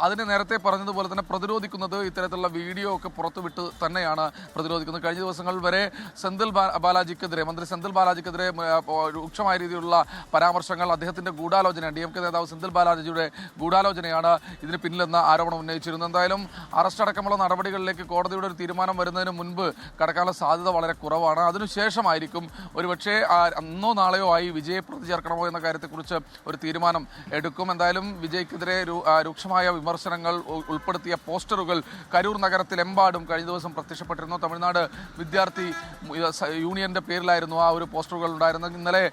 അതിനെ നേരത്തെ പറഞ്ഞതുപോലെ തന്നെ പ്രതിരോധിക്കുന്നത് ഇത്തരത്തിലുള്ള വീഡിയോ ഒക്കെ പുറത്തുവിട്ട് തന്നെയാണ് പ്രതിരോധിക്കുന്നത്. കഴിഞ്ഞ ദിവസങ്ങൾ വരെ മന്ത്രി സെന്തിൽ ബാലാജിക്കെതിരെ രൂക്ഷമായ രീതിയിലുള്ള പരാമർശങ്ങൾ, അദ്ദേഹത്തിന്റെ ഗൂഢാലോചന, DMK നേതാവ് സെന്തിൽ ബാലാജിയുടെ ഗൂഢാലോചനയാണ് ഇതിന് പിന്നിലെന്ന ആരോപണം ഉന്നയിച്ചിരുന്നു. എന്തായാലും അറസ്റ്റ് അടക്കമുള്ള നടപടികളിലേക്ക് കോടതിയുടെ ഒരു തീരുമാനം വരുന്നതിന് മുൻപ് കടക്കാനുള്ള സാധ്യത വളരെ കുറവാണ്. അതിനുശേഷമായിരിക്കും ഒരുപക്ഷെ അന്നോ നാളെയോ ആയി വിജയെ പ്രതി ചേർക്കണമോ എന്ന കാര്യത്തെക്കുറിച്ച് ഒരു തീരുമാനം എടുക്കും. എന്തായാലും വിജയ്ക്കെതിരെ രൂക്ഷമായ വിമർശനങ്ങൾ ഉൾപ്പെടുത്തിയ പോസ്റ്ററുകൾ കരൂർ നഗരത്തിലെമ്പാടും കഴിഞ്ഞ ദിവസം പ്രത്യക്ഷപ്പെട്ടിരുന്നു. തമിഴ്നാട് വിദ്യാർത്ഥി യൂണിയന്റെ പേരിലായിരുന്നു ആ ഒരു പോസ്റ്ററുകൾ ഉണ്ടായിരുന്നത്. ഇന്നലെ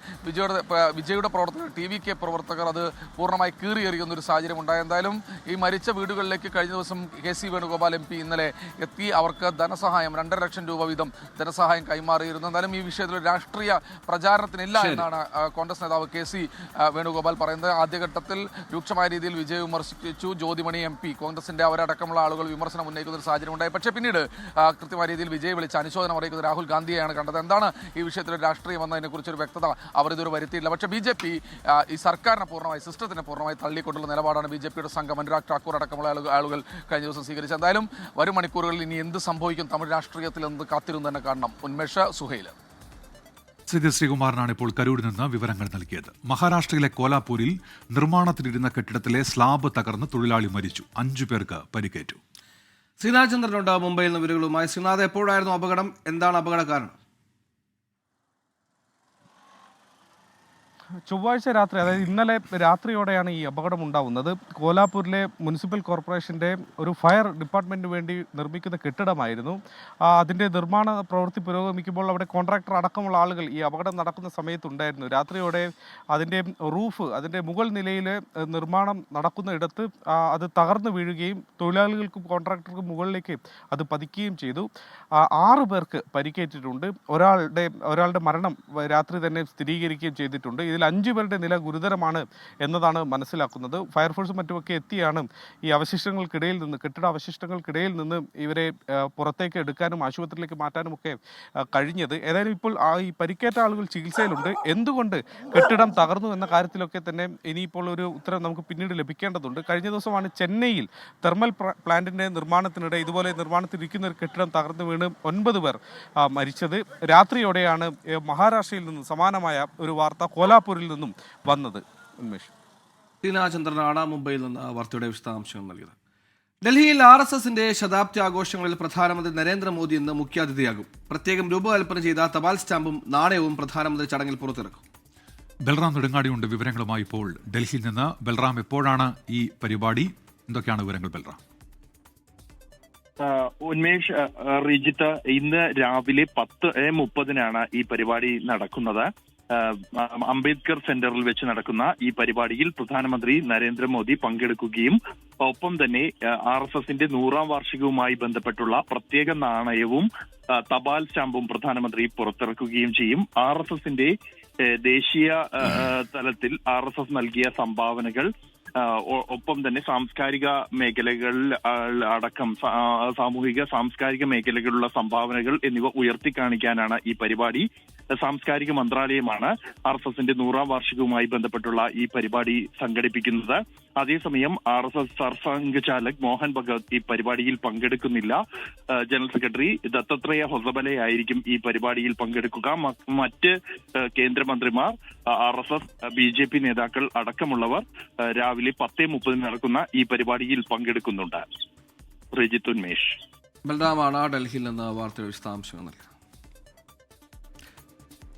വിജയുടെ പ്രവർത്തകർ TVK പ്രവർത്തകർ അത് പൂർണ്ണമായി കീറിയെറിയുന്ന ഒരു സാഹചര്യം ഉണ്ടായി. എന്തായാലും ഈ മരിച്ച വീടുകളിലേക്ക് കഴിഞ്ഞ ദിവസം KC വേണുഗോപാൽ MP ഇന്നലെ എത്തി അവർക്ക് ധനസഹായം 2.5 ലക്ഷം രൂപ വീതം ധനസഹായം കൈമാറിയിരുന്നു. എന്തായാലും ഈ വിഷയത്തിൽ രാഷ്ട്രീയ പ്രചാരണത്തിനില്ല എന്നാണ് കോൺഗ്രസ് നേതാവ് KC വേണുഗോപാൽ പറയുന്നത്. ആദ്യഘട്ടത്തിൽ രൂക്ഷമായ രീതിയിൽ വിജയ് വിമർശിച്ചു. ജ്യോതിമണി MP, കോൺഗ്രസിന്റെ അവരടക്കമുള്ള ആളുകൾ വിമർശനം ഉന്നയിക്കുന്ന ഒരു സാഹചര്യം ഉണ്ടായി. പക്ഷേ പിന്നീട് കൃത്യമായ രീതിയിൽ വിജയ് വിളിച്ച് അനുശോചനം അറിയിക്കുന്ന രാഹുൽ ഗാന്ധിയെയാണ് കണ്ടത്. എന്താണ് ഈ വിഷയത്തിൽ രാഷ്ട്രീയം എന്നതിനെക്കുറിച്ച് ഒരു വ്യക്തത അവർ ഇതുവരെ വരുത്തിയില്ല. പക്ഷേ BJP ഈ സർക്കാരിനെ പൂർണ്ണമായി, സിസ്റ്റത്തിനെ പൂർണ്ണമായി തള്ളിക്കൊണ്ടുള്ള നിലപാടാണ് BJPയുടെ സംഘം അനുരാഗ് ഠാക്കൂർ അടക്കമുള്ള ആളുകൾ കഴിഞ്ഞ ദിവസം സ്വീകരിച്ചത്. എന്തായാലും വരും മണിക്കൂറുകളിൽ ഇനി എന്ത് സംഭവിക്കും തമിഴ് രാഷ്ട്രീയത്തിൽ എന്ത് കാത്തിരുന്ന് തന്നെ കാണണം. ഉന്മേഷ, സുഹൈൽ. ശ്രീകുമാറിനാണ് ഇപ്പോൾ കരൂരിൽ നിന്ന് വിവരങ്ങൾ നൽകിയത്. മഹാരാഷ്ട്രയിലെ കോലാപൂരിൽ നിർമ്മാണത്തിലിരുന്ന കെട്ടിടത്തിലെ സ്ലാബ് തകർന്ന് തൊഴിലാളി മരിച്ചു. 5 പേർക്ക് പരിക്കേറ്റു. ശ്രീനാഥ് ചന്ദ്രനുണ്ട് മുംബൈയിൽ നിന്ന് വിവരങ്ങളുമായി. ശ്രീനാഥ്, എപ്പോഴായിരുന്നു അപകടം? എന്താണ് അപകട കാരണം? ചൊവ്വാഴ്ച രാത്രി, അതായത് ഇന്നലെ രാത്രിയോടെയാണ് ഈ അപകടം ഉണ്ടാവുന്നത്. കോലാപൂരിലെ മുനിസിപ്പൽ കോർപ്പറേഷൻ്റെ ഒരു ഫയർ ഡിപ്പാർട്ട്മെൻറ്റിന് വേണ്ടി നിർമ്മിക്കുന്ന കെട്ടിടമായിരുന്നു. അതിൻ്റെ നിർമ്മാണ പ്രവൃത്തി പുരോഗമിക്കുമ്പോൾ അവിടെ കോൺട്രാക്ടർ അടക്കമുള്ള ആളുകൾ ഈ അപകടം നടക്കുന്ന സമയത്തുണ്ടായിരുന്നു. രാത്രിയോടെ അതിൻ്റെ റൂഫ്, അതിൻ്റെ മുകൾ നിലയിൽ നിർമ്മാണം നടക്കുന്ന ഇടത്ത് അത് തകർന്നു വീഴുകയും തൊഴിലാളികൾക്കും കോൺട്രാക്ടർക്കും മുകളിലേക്ക് അത് പതിക്കുകയും ചെയ്തു. 6 പേർക്ക് പരിക്കേറ്റിട്ടുണ്ട്. ഒരാളുടെ മരണം രാത്രി തന്നെ സ്ഥിരീകരിക്കുകയും ചെയ്തിട്ടുണ്ട്. ഇതിൽ 5 പേരുടെ നില ഗുരുതരമാണ് എന്നതാണ് മനസ്സിലാക്കുന്നത്. ഫയർഫോഴ്സും മറ്റുമൊക്കെ എത്തിയാണ് ഈ അവശിഷ്ടങ്ങൾക്കിടയിൽ നിന്ന് കെട്ടിട അവശിഷ്ടങ്ങൾക്കിടയിൽ നിന്ന് ഇവരെ പുറത്തേക്ക് എടുക്കാനും ആശുപത്രിയിലേക്ക് മാറ്റാനുമൊക്കെ കഴിഞ്ഞത്. ഏതായാലും ഇപ്പോൾ ഈ പരിക്കേറ്റ ആളുകൾ ചികിത്സയിലുണ്ട്. എന്തുകൊണ്ട് കെട്ടിടം തകർന്നു എന്ന കാര്യത്തിലൊക്കെ തന്നെ ഇനിയിപ്പോൾ ഒരു ഉത്തരം നമുക്ക് പിന്നീട് ലഭിക്കേണ്ടതുണ്ട്. കഴിഞ്ഞ ദിവസമാണ് ചെന്നൈയിൽ തെർമൽ പ്ലാന്റിന്റെ നിർമ്മാണത്തിനിടെ ഇതുപോലെ നിർമ്മാണത്തിലിരിക്കുന്ന ഒരു കെട്ടിടം തകർന്നു വീണ് 9 പേർ മരിച്ചത്. രാത്രിയോടെയാണ് മഹാരാഷ്ട്രയിൽ നിന്നും സമാനമായ ഒരു വാർത്ത കോലാപൂരിൽ നിന്നും വന്നത്. ഉന്മേഷ്. ടീന ചന്ദ്രനാണ് മുംബൈയിൽ നിന്ന് വാർത്തയുടെ വിശദാംശങ്ങൾ നൽകിയത്. ഡൽഹിയിൽ RSSന്റെ ശതാബ്ദി ആഘോഷങ്ങളിൽ പ്രധാനമന്ത്രി നരേന്ദ്രമോദി ഇന്ന് മുഖ്യാതിഥിയാകും. പ്രത്യേകം രൂപകൽപ്പന ചെയ്ത തപാൽ സ്റ്റാമ്പും നാണയവും പ്രധാനമന്ത്രി ചടങ്ങിൽ പുറത്തിറക്കും. ബൽറാം നെടുങ്ങാടിയുണ്ട് വിവരങ്ങളുമായി ഇപ്പോൾ ഡൽഹിയിൽ നിന്ന്. ബൽറാം, എപ്പോഴാണ് ഈ പരിപാടി? എന്തൊക്കെയാണ് വിവരങ്ങൾ ബൽറാം? ഉന്മേഷ്, റിജിത്ത്, ഇന്ന് രാവിലെ 10:30 ഈ പരിപാടി നടക്കുന്നത്. അംബേദ്കർ സെന്ററിൽ വെച്ച് നടക്കുന്ന ഈ പരിപാടിയിൽ പ്രധാനമന്ത്രി നരേന്ദ്രമോദി പങ്കെടുക്കുകയും ഒപ്പം തന്നെ RSSന്റെ 100ാം വാർഷികവുമായി ബന്ധപ്പെട്ടുള്ള പ്രത്യേക നാണയവും തപാൽ സ്റ്റാമ്പും പ്രധാനമന്ത്രി പുറത്തിറക്കുകയും ചെയ്യും. RSSന്റെ ദേശീയ തലത്തിൽ RSS നൽകിയ സംഭാവനകൾ, ഒപ്പം തന്നെ സാംസ്കാരിക മേഖലകളിൽ അടക്കം സാമൂഹിക സാംസ്കാരിക മേഖലകളിലുള്ള സംഭാവനകൾ എന്നിവ ഉയർത്തിക്കാണിക്കാനാണ് ഈ പരിപാടി. സാംസ്കാരിക മന്ത്രാലയമാണ് RSSന്റെ 100ാം വാർഷികവുമായി ബന്ധപ്പെട്ടുള്ള ഈ പരിപാടി സംഘടിപ്പിക്കുന്നത്. അതേസമയം RSS സർസംഘചാലക് മോഹൻ ഭഗവത് ഈ പരിപാടിയിൽ പങ്കെടുക്കുന്നില്ല. ജനറൽ സെക്രട്ടറി ദത്തത്രേയ ഹൊസബലയായിരിക്കും ഈ പരിപാടിയിൽ പങ്കെടുക്കുക. മറ്റ് കേന്ദ്രമന്ത്രിമാർ, RSS BJP നേതാക്കൾ അടക്കമുള്ളവർ രാവിലെ 10:30 നടക്കുന്ന ഈ പരിപാടിയിൽ പങ്കെടുക്കുന്നുണ്ട്. റിജിത്ത്, ഉന്മേഷ്. ബൽറാമാണ് ഡൽഹിയിൽ നിന്ന് വാർത്തയുടെ വിശദാംശങ്ങൾ നൽകിയത്.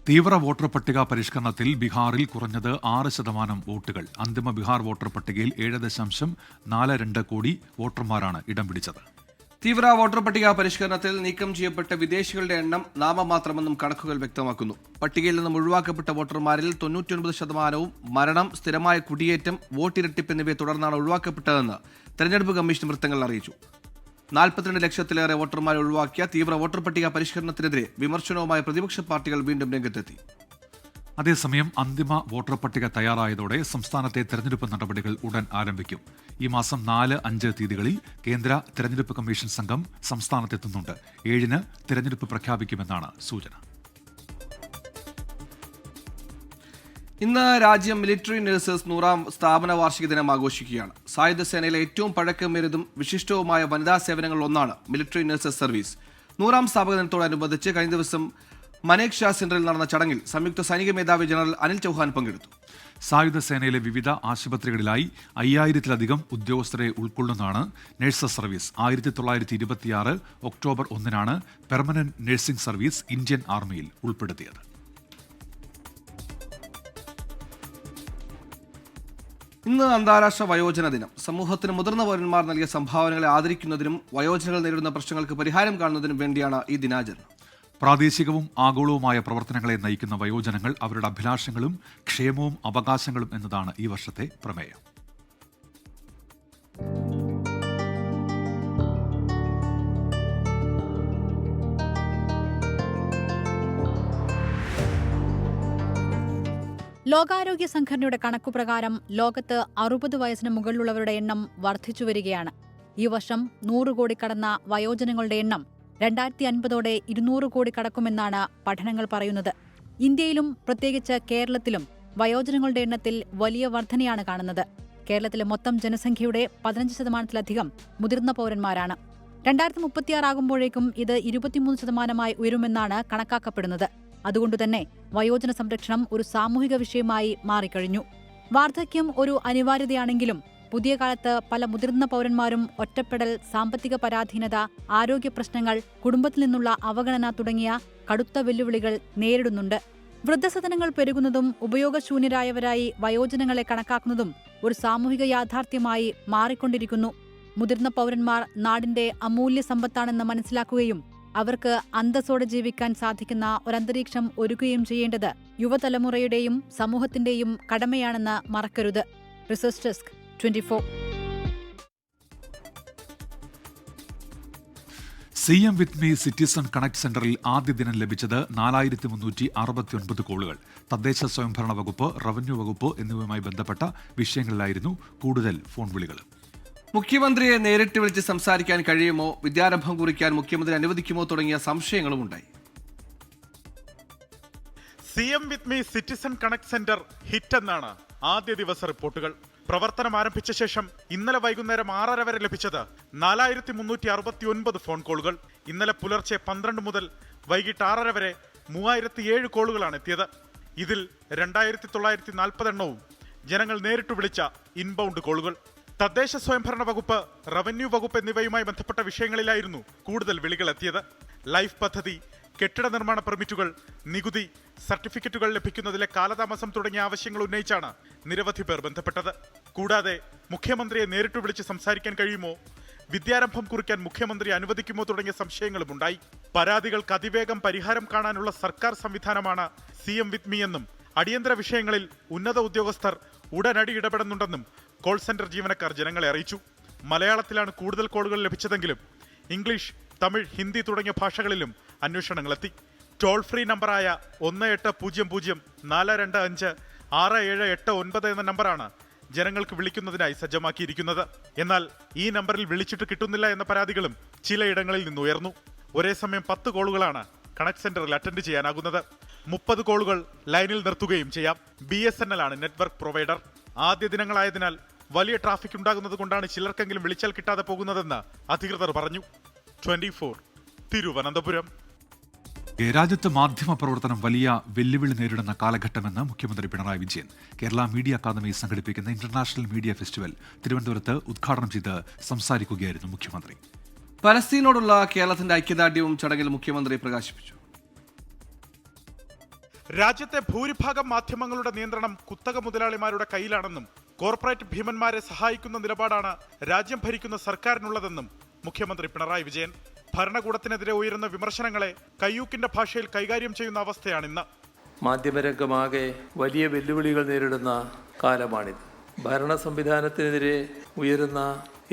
തീവ്ര വോട്ടർ പട്ടിക പരിഷ്കരണത്തിൽ ബീഹാറിൽ കുറഞ്ഞത് 6% വോട്ടുകൾ. അന്തിമ ബീഹാർ വോട്ടർ പട്ടികയിൽ 7.42 കോടി വോട്ടർമാരാണ് ഇടം പിടിച്ചത്. തീവ്ര വോട്ടർ പട്ടിക പരിഷ്കരണത്തിൽ നീക്കം ചെയ്യപ്പെട്ട വിദേശികളുടെ എണ്ണം നാമമാത്രമെന്നും കണക്കുകൾ വ്യക്തമാക്കുന്നു. പട്ടികയിൽ നിന്നും ഒഴിവാക്കപ്പെട്ട വോട്ടർമാരിൽ 99%വും മരണം, സ്ഥിരമായ കുടിയേറ്റം, വോട്ടിരട്ടിപ്പ് എന്നിവയെ തുടർന്നാണ് ഒഴിവാക്കപ്പെട്ടതെന്ന് തെരഞ്ഞെടുപ്പ് കമ്മീഷൻ വൃത്തങ്ങൾ അറിയിച്ചു. 42 ലക്ഷത്തിലേറെ വോട്ടർമാരെ ഒഴിവാക്കിയ തീവ്ര വോട്ടർ പട്ടിക പരിഷ്കരണത്തിനെതിരെ വിമർശനവുമായി പ്രതിപക്ഷ പാർട്ടികൾ വീണ്ടും രംഗത്തെത്തി. അതേസമയം അന്തിമ വോട്ടർ പട്ടിക തയ്യാറായതോടെ സംസ്ഥാനത്തെ തെരഞ്ഞെടുപ്പ് നടപടികൾ ഉടൻ ആരംഭിക്കും. ഈ മാസം 4, 5 തീയതികളിൽ കേന്ദ്ര തെരഞ്ഞെടുപ്പ് കമ്മീഷൻ സംഘം സംസ്ഥാനത്തെത്തുന്നുണ്ട്. 7-ന് തെരഞ്ഞെടുപ്പ് പ്രഖ്യാപിക്കുമെന്നാണ് സൂചന. ഇന്ന് രാജ്യം മിലിറ്ററി നഴ്സസ് 100ാം സ്ഥാപന വാർഷിക ദിനം ആഘോഷിക്കുകയാണ്. സായുധ സേനയിലെ ഏറ്റവും പഴക്കമേറിയതും വിശിഷ്ടവുമായ വനിതാ സേവനങ്ങളിൽ ഒന്നാണ് മിലിറ്ററി നഴ്സസ് സർവീസ്. 100ാം സ്ഥാപക ദിനത്തോടനുബന്ധിച്ച് കഴിഞ്ഞ ദിവസം മനേക്ഷ സെന്ററിൽ നടന്ന ചടങ്ങിൽ സംയുക്ത സൈനിക മേധാവി ജനറൽ അനിൽ ചൌഹാൻ പങ്കെടുത്തു. സായുധ സേനയിലെ വിവിധ ആശുപത്രികളിലായി 5000-ലധികം ഉദ്യോഗസ്ഥരെ ഉൾക്കൊള്ളുന്നതാണ് നഴ്സസ് സർവീസ്. 1926 ഒക്ടോബർ 1-നാണ് പെർമനന്റ് നഴ്സിംഗ് സർവീസ് ഇന്ത്യൻ ആർമിയിൽ ഉൾപ്പെടുത്തിയത്. ഇന്ന് അന്താരാഷ്ട്ര വയോജന ദിനം. സമൂഹത്തിന് മുതിർന്ന പൗരന്മാർ നൽകിയ സംഭാവനകളെ ആദരിക്കുന്നതിനും വയോജനങ്ങൾ നേരിടുന്ന പ്രശ്നങ്ങൾക്ക് പരിഹാരം കാണുന്നതിനും വേണ്ടിയാണ് ഈ ദിനാചരണം. പ്രാദേശികവും ആഗോളവുമായ പ്രവർത്തനങ്ങളെ നയിക്കുന്ന വയോജനങ്ങൾ, അവരുടെ അഭിലാഷങ്ങളും ക്ഷേമവും അവകാശങ്ങളും എന്നതാണ് ഈ വർഷത്തെ പ്രമേയം. ലോകാരോഗ്യ സംഘടനയുടെ കണക്കുപ്രകാരം ലോകത്ത് 60 വയസ്സിന് മുകളിലുള്ളവരുടെ എണ്ണം വർദ്ധിച്ചുവരികയാണ്. ഈ വർഷം 100 കോടി കടന്ന വയോജനങ്ങളുടെ എണ്ണം 2050ഓടെ 200 കോടി കടക്കുമെന്നാണ് പഠനങ്ങൾ പറയുന്നത്. ഇന്ത്യയിലും പ്രത്യേകിച്ച് കേരളത്തിലും വയോജനങ്ങളുടെ എണ്ണത്തിൽ വലിയ വർധനയാണ് കാണുന്നത്. കേരളത്തിലെ മൊത്തം ജനസംഖ്യയുടെ 15%-ലധികം മുതിർന്ന പൗരന്മാരാണ്. 2036 ആകുമ്പോഴേക്കും ഇത് 23%-ആയി ഉയരുമെന്നാണ് കണക്കാക്കപ്പെടുന്നത്. അതുകൊണ്ടുതന്നെ വയോജന സംരക്ഷണം ഒരു സാമൂഹിക വിഷയമായി മാറിക്കഴിഞ്ഞു. വാർദ്ധക്യം ഒരു അനിവാര്യതയാണെങ്കിലും പുതിയ കാലത്ത് പല മുതിർന്ന പൗരന്മാരും ഒറ്റപ്പെടൽ, സാമ്പത്തിക പരാധീനത, ആരോഗ്യ പ്രശ്നങ്ങൾ, കുടുംബത്തിൽ നിന്നുള്ള അവഗണന തുടങ്ങിയ കടുത്ത വെല്ലുവിളികൾ നേരിടുന്നുണ്ട്. വൃദ്ധസദനങ്ങൾ പെരുകുന്നതും ഉപയോഗശൂന്യരായവരായി വയോജനങ്ങളെ കണക്കാക്കുന്നതും ഒരു സാമൂഹിക യാഥാർത്ഥ്യമായി മാറിക്കൊണ്ടിരിക്കുന്നു. മുതിർന്ന പൗരന്മാർ നാടിന്റെ അമൂല്യ സമ്പത്താണെന്ന് മനസ്സിലാക്കുകയും അവർക്ക് അന്തസ്സോടെ ജീവിക്കാൻ സാധിക്കുന്ന ഒരന്തരീക്ഷം ഒരുക്കുകയും ചെയ്യേണ്ടത് യുവതലമുറയുടെയും സമൂഹത്തിന്റെയും കടമയാണെന്ന് മറക്കരുത്. Research desk 24. CM with me citizen connect സെന്ററിൽ ആദ്യ ദിനം ലഭിച്ചത് 4369 കോളുകൾ. തദ്ദേശ സ്വയംഭരണ വകുപ്പ്, റവന്യൂ വകുപ്പ് എന്നിവയുമായി ബന്ധപ്പെട്ട വിഷയങ്ങളിലായിരുന്നു കൂടുതൽ ഫോൺ വിളികൾ. മുഖ്യമന്ത്രിയെ നേരിട്ട് വിളിച്ച് സംസാരിക്കാൻ കഴിയുമോ, വിദ്യാരംഭം കുറിക്കാൻ മുഖ്യമന്ത്രി അനുവദിക്കുമോ തുടങ്ങിയ സംശയങ്ങളും ഉണ്ടായി. CM with me citizen connect centre hit എന്നാണ് ആദ്യ ദിവസ റിപ്പോർട്ടുകൾ. പ്രവർത്തനം ആരംഭിച്ച ശേഷം ഇന്നലെ വൈകുന്നേരം 6:30 വരെ ലഭിച്ചത് 4369 ഫോൺ കോളുകൾ. ഇന്നലെ പുലർച്ചെ 12 മുതൽ വൈകിട്ട് 6:30 വരെ 3007 കോളുകളാണ് എത്തിയത്. ഇതിൽ 2940 എണ്ണവും ജനങ്ങൾ നേരിട്ട് വിളിച്ച ഇൻബൗണ്ട് കോളുകൾ. തദ്ദേശ സ്വയംഭരണ വകുപ്പ്, റവന്യൂ വകുപ്പ് എന്നിവയുമായി ബന്ധപ്പെട്ട വിഷയങ്ങളിലായിരുന്നു കൂടുതൽ വിളികൾ എത്തിയത്. ലൈഫ് പദ്ധതി, കെട്ടിട നിർമ്മാണ പെർമിറ്റുകൾ, നികുതി, സർട്ടിഫിക്കറ്റുകൾ ലഭിക്കുന്നതിലെ കാലതാമസം തുടങ്ങിയ ആവശ്യങ്ങൾ ഉന്നയിച്ചാണ് നിരവധി പേർ ബന്ധപ്പെട്ടത്. കൂടാതെ മുഖ്യമന്ത്രിയെ നേരിട്ട് വിളിച്ച് സംസാരിക്കാൻ കഴിയുമോ, വിദ്യാരംഭം കുറിക്കാൻ മുഖ്യമന്ത്രി അനുവദിക്കുമോ തുടങ്ങിയ സംശയങ്ങളും ഉണ്ടായി. പരാതികൾക്ക് അതിവേഗം പരിഹാരം കാണാനുള്ള സർക്കാർ സംവിധാനമാണ് CM വിത്ത് മീ എന്നും അടിയന്തര വിഷയങ്ങളിൽ ഉന്നത ഉദ്യോഗസ്ഥർ ഉടനടി ഇടപെടുന്നുണ്ടെന്നും കോൾ സെന്റർ ജീവനക്കാർ ജനങ്ങളെ അറിയിച്ചു. മലയാളത്തിലാണ് കൂടുതൽ കോളുകൾ ലഭിച്ചതെങ്കിലും ഇംഗ്ലീഷ്, തമിഴ്, ഹിന്ദി തുടങ്ങിയ ഭാഷകളിലും അന്വേഷണങ്ങളെത്തി. ടോൾ ഫ്രീ നമ്പറായ 1800-425-6789 എന്ന നമ്പറാണ് ജനങ്ങൾക്ക് വിളിക്കുന്നതിനായി സജ്ജമാക്കിയിരിക്കുന്നത്. എന്നാൽ ഈ നമ്പറിൽ വിളിച്ചിട്ട് കിട്ടുന്നില്ല എന്ന പരാതികളും ചിലയിടങ്ങളിൽ നിന്ന് ഉയർന്നു. ഒരേ സമയം 10 കോളുകളാണ് കണക്ട് സെന്ററിൽ അറ്റൻഡ് ചെയ്യാനാകുന്നത്. 30 കോളുകൾ ലൈനിൽ നിർത്തുകയും ചെയ്യാം. BSNL ആണ് നെറ്റ്വർക്ക് പ്രൊവൈഡർ. ആദ്യ ദിനങ്ങളായതിനാൽ വലിയ ട്രാഫിക് ഉണ്ടാകുന്നത് കൊണ്ടാണ് ചിലർക്കെങ്കിലും വിളിച്ചാൽ കിട്ടാതെ പോകുന്നതെന്ന് അധികൃതർ പറഞ്ഞു. 24 തിരുവനന്തപുരം. രാജ്യത്ത് മാധ്യമ പ്രവർത്തനം വലിയ വെല്ലുവിളി നേരിടുന്ന കാലഘട്ടമെന്ന് മുഖ്യമന്ത്രി പിണറായി വിജയൻ. കേരള മീഡിയ അക്കാദമി സംഘടിപ്പിക്കുന്ന ഇന്റർനാഷണൽ മീഡിയ ഫെസ്റ്റിവൽ തിരുവനന്തപുരത്ത് ഉദ്ഘാടനം ചെയ്ത് സംസാരിക്കുകയായിരുന്നു മുഖ്യമന്ത്രി. പലസ്തീനോടുള്ള കേരളത്തിന്റെ ഐക്യദാർഢ്യവും ചടങ്ങിൽ മുഖ്യമന്ത്രി പ്രകാശിപ്പിച്ചു. രാജ്യത്തെ ഭൂരിഭാഗം മാധ്യമങ്ങളുടെ നിയന്ത്രണം കുത്തക മുതലാളിമാരുടെ കയ്യിലാണെന്നും കോർപ്പറേറ്റ് ഭീമന്മാരെ സഹായിക്കുന്ന നിലപാടാണ് രാജ്യം ഭരിക്കുന്ന സർക്കാരിനുള്ളതെന്നും മുഖ്യമന്ത്രി പിണറായി വിജയൻ. ഭരണകൂടത്തിനെതിരെ ഉയരുന്ന വിമർശനങ്ങളെ കയ്യൂക്കിന്റെ ഭാഷയിൽ കൈകാര്യം ചെയ്യുന്ന അവസ്ഥയാണിന്ന്. മാധ്യമരംഗമാകെ വലിയ വെല്ലുവിളികൾ നേരിടുന്ന കാലമാണിത്. ഭരണ സംവിധാനത്തിനെതിരെ ഉയരുന്ന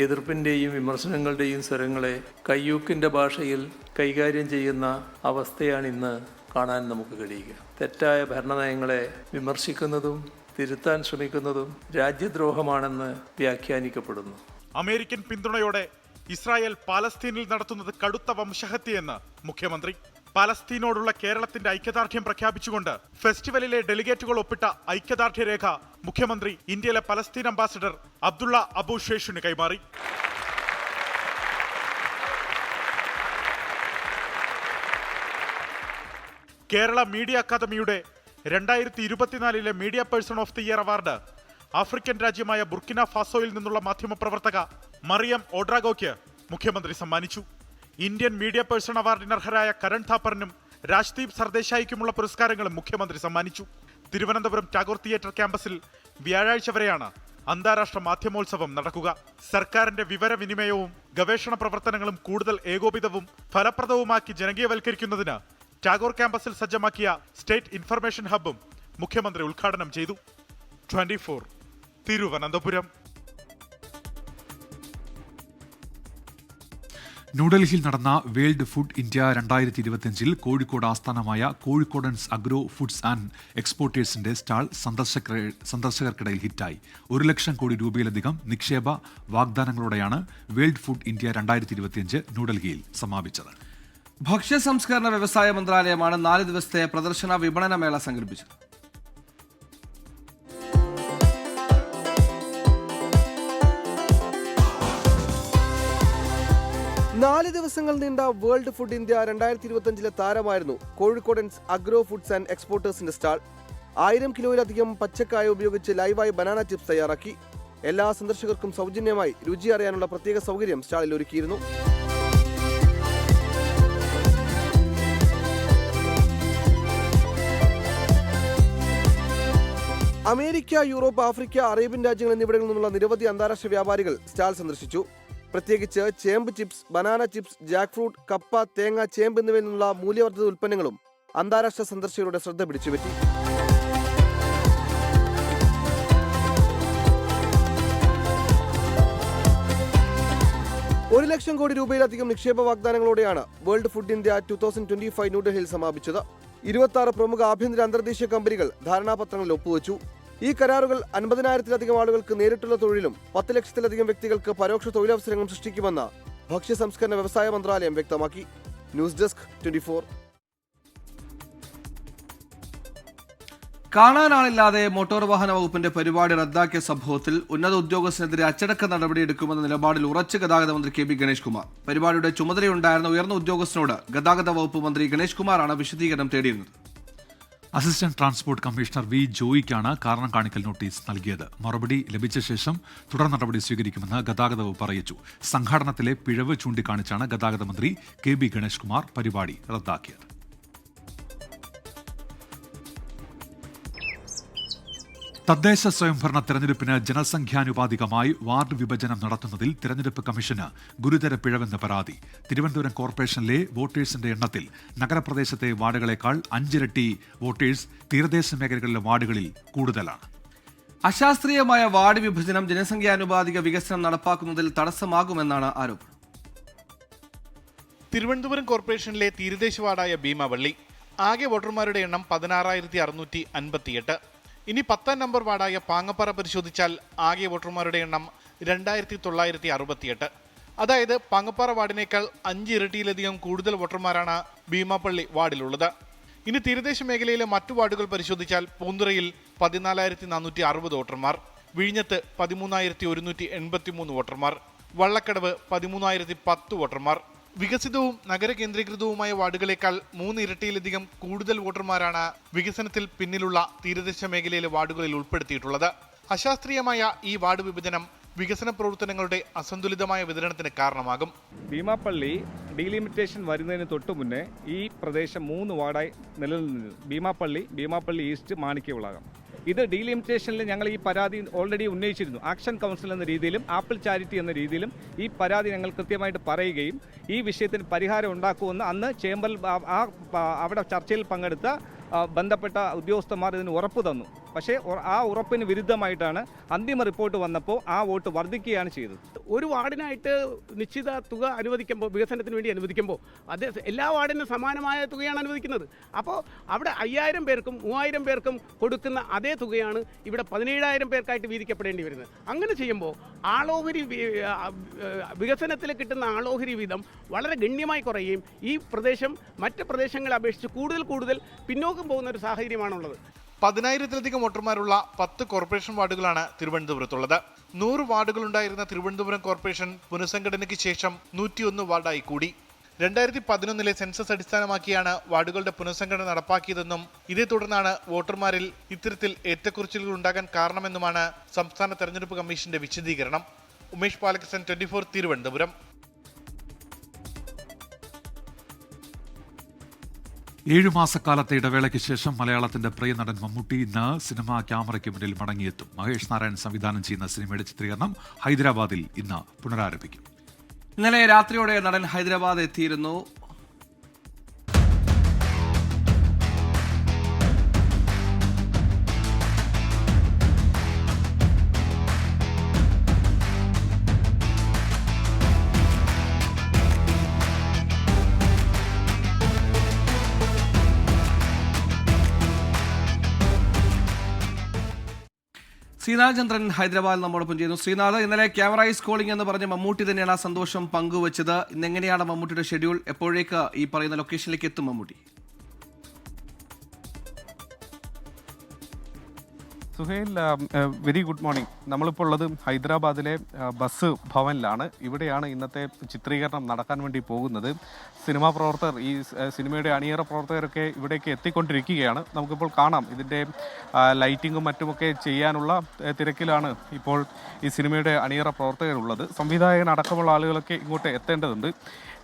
എതിർപ്പിന്റെയും വിമർശനങ്ങളുടെയും സ്വരങ്ങളെ കയ്യൂക്കിന്റെ ഭാഷയിൽ കൈകാര്യം ചെയ്യുന്ന അവസ്ഥയാണ് ഇന്ന് കാണാൻ നമുക്ക് കഴിയുക. തെറ്റായ ഭരണനയങ്ങളെ വിമർശിക്കുന്നതും തിരുത്താൻ ശ്രമിക്കുന്നതും രാജ്യദ്രോഹമാണെന്ന് വ്യാഖ്യാനിക്കപ്പെടുന്നു. അമേരിക്കൻ പിന്തുണയോടെ ഇസ്രായേൽ പാലസ്തീനിൽ നടത്തുന്നത് കടുത്ത വംശഹത്യയെന്ന് മുഖ്യമന്ത്രി. പാലസ്തീനോടുള്ള കേരളത്തിന്റെ ഐക്യദാർഢ്യം പ്രഖ്യാപിച്ചുകൊണ്ട് ഫെസ്റ്റിവലിലെ ഡെലിഗേറ്റുകൾ ഒപ്പിട്ട ഐക്യദാർഢ്യരേഖ മുഖ്യമന്ത്രി ഇന്ത്യയിലെ പലസ്തീൻ അംബാസിഡർ അബ്ദുള്ള അബു ഷേഷിന് കൈമാറി. കേരള മീഡിയ അക്കാദമിയുടെ 2024 media person of the year award African രാജ്യമായ ബുർക്കിന ഫാസോയിൽ നിന്നുള്ള മാധ്യമപ്രവർത്തക മറിയം ഓഡ്രാഗോയ്ക്ക് മുഖ്യമന്ത്രി സമ്മാനിച്ചു. ഇന്ത്യൻ മീഡിയ പേഴ്സൺ അവാർഡിന് അർഹരായ കരൺ താപ്പറിനും രാജ്ദീപ് സർദേശായിക്കുമുള്ള പുരസ്കാരങ്ങളും മുഖ്യമന്ത്രി സമ്മാനിച്ചു. തിരുവനന്തപുരം ടാഗോർ തിയേറ്റർ ക്യാമ്പസിൽ വ്യാഴാഴ്ച വരെയാണ് അന്താരാഷ്ട്ര മാധ്യമോത്സവം നടക്കുക. സർക്കാരിന്റെ വിവരവിനിമയവും ഗവേഷണ പ്രവർത്തനങ്ങളും കൂടുതൽ ഏകോപിതവും ഫലപ്രദവുമാക്കി ജനകീയവൽക്കരിക്കുന്നതിന് ടാഗോർ ക്യാമ്പസിൽ സജ്ജമാക്കിയ സ്റ്റേറ്റ് ഇൻഫർമേഷൻ ഹബ്ബും മുഖ്യമന്ത്രി ഉദ്ഘാടനം ചെയ്തു. 24 തിരുവനന്തപുരം. ന്യൂഡൽഹിയിൽ നടന്ന വേൾഡ് ഫുഡ് ഇന്ത്യ 2025 കോഴിക്കോട് ആസ്ഥാനമായ കോഴിക്കോടൻസ് അഗ്രോ ഫുഡ്സ് ആൻഡ് എക്സ്പോർട്ടേഴ്സിന്റെ സ്റ്റാൾ സന്ദർശകർക്കിടയിൽ ഹിറ്റായി. 1 ലക്ഷം കോടി രൂപയിലധികം നിക്ഷേപ വാഗ്ദാനങ്ങളോടെയാണ് വേൾഡ് ഫുഡ് ഇന്ത്യ 2025 ന്യൂഡൽഹിയിൽ സമാപിച്ചത്. ഭക്ഷ്യ സംസ്കരണ വ്യവസായ മന്ത്രാലയമാണ് 4 ദിവസത്തെ പ്രദർശന വിപണന മേള സംഘടിപ്പിച്ചത്. 4 ദിവസങ്ങൾ നീണ്ട വേൾഡ് ഫുഡ് ഇന്ത്യ 2025 താരമായിരുന്നു കോഴിക്കോടൻസ് അഗ്രോ ഫുഡ്സ് ആൻഡ് എക്സ്പോർട്ടേഴ്സിന്റെ സ്റ്റാൾ. 1000 കിലോയിലധികം പച്ചക്കായ ഉപയോഗിച്ച് ലൈവായി ബനാന ചിപ്സ് തയ്യാറാക്കി. എല്ലാ സന്ദർശകർക്കും സൗജന്യമായി രുചി അറിയാനുള്ള പ്രത്യേക സൗകര്യം സ്റ്റാളിൽ ഒരുക്കിയിരുന്നു. അമേരിക്ക, യൂറോപ്പ്, ആഫ്രിക്ക, അറേബ്യൻ രാജ്യങ്ങൾ എന്നിവിടങ്ങളിൽ നിന്നുള്ള നിരവധി അന്താരാഷ്ട്ര വ്യാപാരികൾ സ്റ്റാൾ സന്ദർശിച്ചു. പ്രത്യേകിച്ച് ചേമ്പ് chips, banana chips, Jack fruit, കപ്പ, തേങ്ങ, ചേമ്പ് എന്നിവയിൽ നിന്നുള്ള മൂല്യവർദ്ധിത ഉൽപ്പന്നങ്ങളും അന്താരാഷ്ട്ര സന്ദർശകരുടെ ശ്രദ്ധ പിടിച്ചുപറ്റി. 1 ലക്ഷം കോടി രൂപയിലധികം നിക്ഷേപ വാഗ്ദാനങ്ങളോടെയാണ് വേൾഡ് ഫുഡ് ഇന്ത്യ 2025 ന്യൂഡൽഹിയിൽ സമാപിച്ചത്. 26 പ്രമുഖ ആഭ്യന്തര അന്തർദേശീയ കമ്പനികൾ ധാരണാപത്രങ്ങളിൽ ഒപ്പുവച്ചു. ഈ കരാറുകൾ 50,000-ലധികം ആളുകൾക്ക് നേരിട്ടുള്ള തൊഴിലും 10 ലക്ഷത്തിലധികം വ്യക്തികൾക്ക് പരോക്ഷ തൊഴിലവസരങ്ങളും സൃഷ്ടിക്കുമെന്ന് ഭക്ഷ്യ സംസ്കരണ വ്യവസായ മന്ത്രാലയം വ്യക്തമാക്കി. News desk 24. കാണാനാളില്ലാതെ മോട്ടോർ വാഹന വകുപ്പിന്റെ പരിപാടി റദ്ദാക്കിയ സംഭവത്തിൽ ഉന്നത ഉദ്യോഗസ്ഥനെതിരെ അച്ചടക്ക നടപടിയെടുക്കുമെന്ന നിലപാടിൽ ഉറച്ച ഗതാഗത മന്ത്രി കെ ബി ഗണേഷ് കുമാർ. പരിപാടിയുടെ ചുമതലയുണ്ടായിരുന്ന ഉയർന്ന ഉദ്യോഗസ്ഥനോട് ഗതാഗത വകുപ്പ് മന്ത്രി ഗണേഷ് കുമാറാണ് വിശദീകരണം തേടിയിരുന്നത്. അസിസ്റ്റന്റ് ട്രാൻസ്പോർട്ട് കമ്മീഷണർ വി ജോയിക്കാണ് കാരണം കാണിക്കൽ നോട്ടീസ് നൽകിയത്. മറുപടി ലഭിച്ച ശേഷം തുടർ നടപടി സ്വീകരിക്കുമെന്ന് ഗതാഗത വകുപ്പ് അറിയിച്ചു. സംഘാടനത്തിലെ പിഴവ് ചൂണ്ടിക്കാണിച്ചാണ് ഗതാഗത മന്ത്രി കെ ബി ഗണേഷ് കുമാർ പരിപാടി റദ്ദാക്കിയത്. തദ്ദേശ സ്വയംഭരണ തെരഞ്ഞെടുപ്പിന് ജനസംഖ്യാനുപാതികമായി വാർഡ് വിഭജനം നടത്തുന്നതിൽ തെരഞ്ഞെടുപ്പ് കമ്മീഷന് ഗുരുതര പിഴവെന്ന് പരാതി. തിരുവനന്തപുരം കോർപ്പറേഷനിലെ വോട്ടേഴ്സിന്റെ എണ്ണത്തിൽ നഗരപ്രദേശത്തെ വാർഡുകളേക്കാൾ 5 ഇരട്ടി വോട്ടേഴ്സ് തീരദേശ മേഖലകളിലെ വാർഡുകളിൽ കൂടുതലാണ്. അശാസ്ത്രീയമായ വാർഡ് വിഭജനം ജനസംഖ്യാനുപാതിക വികസനം നടപ്പാക്കുന്നതിൽ തടസ്സമാകുമെന്നാണ് ആരോപണം. തിരുവനന്തപുരം കോർപ്പറേഷനിലെ തീരദേശ വാർഡായ ഭീമാവള്ളി ആകെ വോട്ടർമാരുടെ എണ്ണം 16,658. ഇനി 10ാം നമ്പർ വാർഡായ പാങ്ങപ്പാറ പരിശോധിച്ചാൽ ആകെ വോട്ടർമാരുടെ എണ്ണം 2,968. അതായത് പാങ്ങപ്പാറ വാർഡിനേക്കാൾ 5 ഇരട്ടിയിലധികം കൂടുതൽ വോട്ടർമാരാണ് ഭീമാപ്പള്ളി വാർഡിലുള്ളത്. ഇനി തീരദേശ മേഖലയിലെ മറ്റു വാർഡുകൾ പരിശോധിച്ചാൽ പൂന്തുറയിൽ 14,460 വോട്ടർമാർ, വിഴിഞ്ഞത്ത് 13,183 വോട്ടർമാർ, വള്ളക്കടവ് 13,010 വോട്ടർമാർ. വികസിതവും നഗര കേന്ദ്രീകൃതവുമായ വാർഡുകളേക്കാൾ 3 ഇരട്ടിയിലധികം കൂടുതൽ വോട്ടർമാരാണ് വികസനത്തിൽ പിന്നിലുള്ള തീരദേശ മേഖലയിലെ വാർഡുകളിൽ ഉൾപ്പെടുത്തിയിട്ടുള്ളത്. അശാസ്ത്രീയമായ ഈ വാർഡ് വിഭജനം വികസന പ്രവർത്തനങ്ങളുടെ അസന്തുലിതമായ വിതരണത്തിന് കാരണമാകും. ഭീമാപ്പള്ളി ഡീലിമിറ്റേഷൻ വരുന്നതിന് തൊട്ടു മുന്നേ ഈ പ്രദേശം 3 വാർഡായി നിലനിന്നിരുന്നു. ഭീമാപ്പള്ളി ഈസ്റ്റ്, മാണിക്യവിളാകം. ഇത് ഡീലിമിറ്റേഷനിൽ ഞങ്ങൾ ഈ പരാതി ഓൾറെഡി ഉന്നയിച്ചിരുന്നു. ആക്ഷൻ കൗൺസിൽ എന്ന രീതിയിലും ആപ്പിൾ ചാരിറ്റി എന്ന രീതിയിലും ഈ പരാതി ഞങ്ങൾ കൃത്യമായിട്ട് പറയുകയും ഈ വിഷയത്തിന് പരിഹാരം ഉണ്ടാക്കുമെന്ന് അന്ന് ചേംബറിൽ അവിടെ ചർച്ചയിൽ പങ്കെടുത്ത ബന്ധപ്പെട്ട ഉദ്യോഗസ്ഥന്മാർ ഇതിന് ഉറപ്പ് തന്നു. പക്ഷേ ആ ഉറപ്പിന് വിരുദ്ധമായിട്ടാണ് അന്തിമ റിപ്പോർട്ട് വന്നപ്പോൾ ആ വോട്ട് വർദ്ധിക്കുകയാണ് ചെയ്തത്. ഒരു വാർഡിനായിട്ട് നിശ്ചിത തുക അനുവദിക്കുമ്പോൾ, വികസനത്തിന് വേണ്ടി അനുവദിക്കുമ്പോൾ അത് എല്ലാ വാർഡിനും സമാനമായ തുകയാണ് അനുവദിക്കുന്നത്. അപ്പോൾ അവിടെ 5,000 പേർക്കും 3,000 പേർക്കും കൊടുക്കുന്ന അതേ തുകയാണ് ഇവിടെ 17,000 പേർക്കായിട്ട് വീതിക്കപ്പെടേണ്ടി വരുന്നത്. അങ്ങനെ ചെയ്യുമ്പോൾ ആളോഹരി വികസനത്തിൽ കിട്ടുന്ന ആളോഹരി വീതം വളരെ ഗണ്യമായി കുറയുകയും ഈ പ്രദേശം മറ്റ് പ്രദേശങ്ങളെ അപേക്ഷിച്ച് കൂടുതൽ പിന്നോക്കം പോകുന്ന ഒരു സാഹചര്യമാണുള്ളത്. 10,000-ലധികം വോട്ടർമാരുള്ള 10 കോർപ്പറേഷൻ വാർഡുകളാണ് തിരുവനന്തപുരത്തുള്ളത്. 100 വാർഡുകളുണ്ടായിരുന്ന തിരുവനന്തപുരം കോർപ്പറേഷൻ പുനഃസംഘടനയ്ക്ക് ശേഷം 101 വാർഡായി കൂടി. 2011 സെൻസസ് അടിസ്ഥാനമാക്കിയാണ് വാർഡുകളുടെ പുനഃസംഘടന നടപ്പാക്കിയതെന്നും ഇതേ തുടർന്നാണ് വോട്ടർമാരിൽ ഇത്തരത്തിൽ ഏറ്റക്കുറച്ചിലുകൾ ഉണ്ടാകാൻ കാരണമെന്നുമാണ് സംസ്ഥാന തെരഞ്ഞെടുപ്പ് കമ്മീഷന്റെ വിശദീകരണം. ഉമേഷ് പാലക്കസൻ, 24 തിരുവനന്തപുരം. 7 മാസക്കാലത്തെ ഇടവേളയ്ക്ക് ശേഷം മലയാളത്തിന്റെ പ്രിയ നടൻ മമ്മൂട്ടി ഇന്ന് സിനിമാ ക്യാമറയ്ക്ക് മുന്നിൽ മടങ്ങിയെത്തും. മഹേഷ് നാരായൺ സംവിധാനം ചെയ്യുന്ന സിനിമയുടെ ചിത്രീകരണം ഹൈദരാബാദിൽ ഇന്ന് പുനരാരംഭിക്കും. ഇന്നലെ രാത്രിയോടെ നടൻ ഹൈദരാബാദ് എത്തിയിരുന്നു. ശ്രീനാഥ് ചന്ദ്രൻ ഹൈദരാബാദിൽ നമ്മോടൊപ്പം ചെയ്യുന്നു. ശ്രീനാഥ്, ഇന്നലെ ക്യാമറ ഈസ് കോളിംഗ് എന്ന് പറഞ്ഞ് മമ്മൂട്ടി തന്നെയാണ് ആ സന്തോഷം പങ്കുവച്ചത്. ഇന്നെങ്ങനെയാണ് മമ്മൂട്ടിയുടെ ഷെഡ്യൂൾ? എപ്പോഴേക്ക് ഈ പറയുന്ന ലൊക്കേഷനിലേക്ക് എത്തും Mammootty? Suhail, very good morning. നമ്മളിപ്പോൾ ഉള്ളത് ഹൈദരാബാദിലെ ബസ് ഭവനിലാണ്. ഇവിടെയാണ് ഇന്നത്തെ ചിത്രീകരണം നടക്കാൻ വേണ്ടി പോകുന്നത്. സിനിമാ പ്രവർത്തകർ, ഈ സിനിമയുടെ അണിയറ പ്രവർത്തകരൊക്കെ ഇവിടേക്ക് എത്തിക്കൊണ്ടിരിക്കുകയാണ്. നമുക്കിപ്പോൾ കാണാം ഇതിൻ്റെ ലൈറ്റിങ്ങും മറ്റുമൊക്കെ ചെയ്യാനുള്ള തിരക്കിലാണ് ഇപ്പോൾ ഈ സിനിമയുടെ അണിയറ പ്രവർത്തകരുള്ളത്. സംവിധായകൻ അടക്കമുള്ള ആളുകളൊക്കെ ഇങ്ങോട്ട് എത്തേണ്ടതുണ്ട്.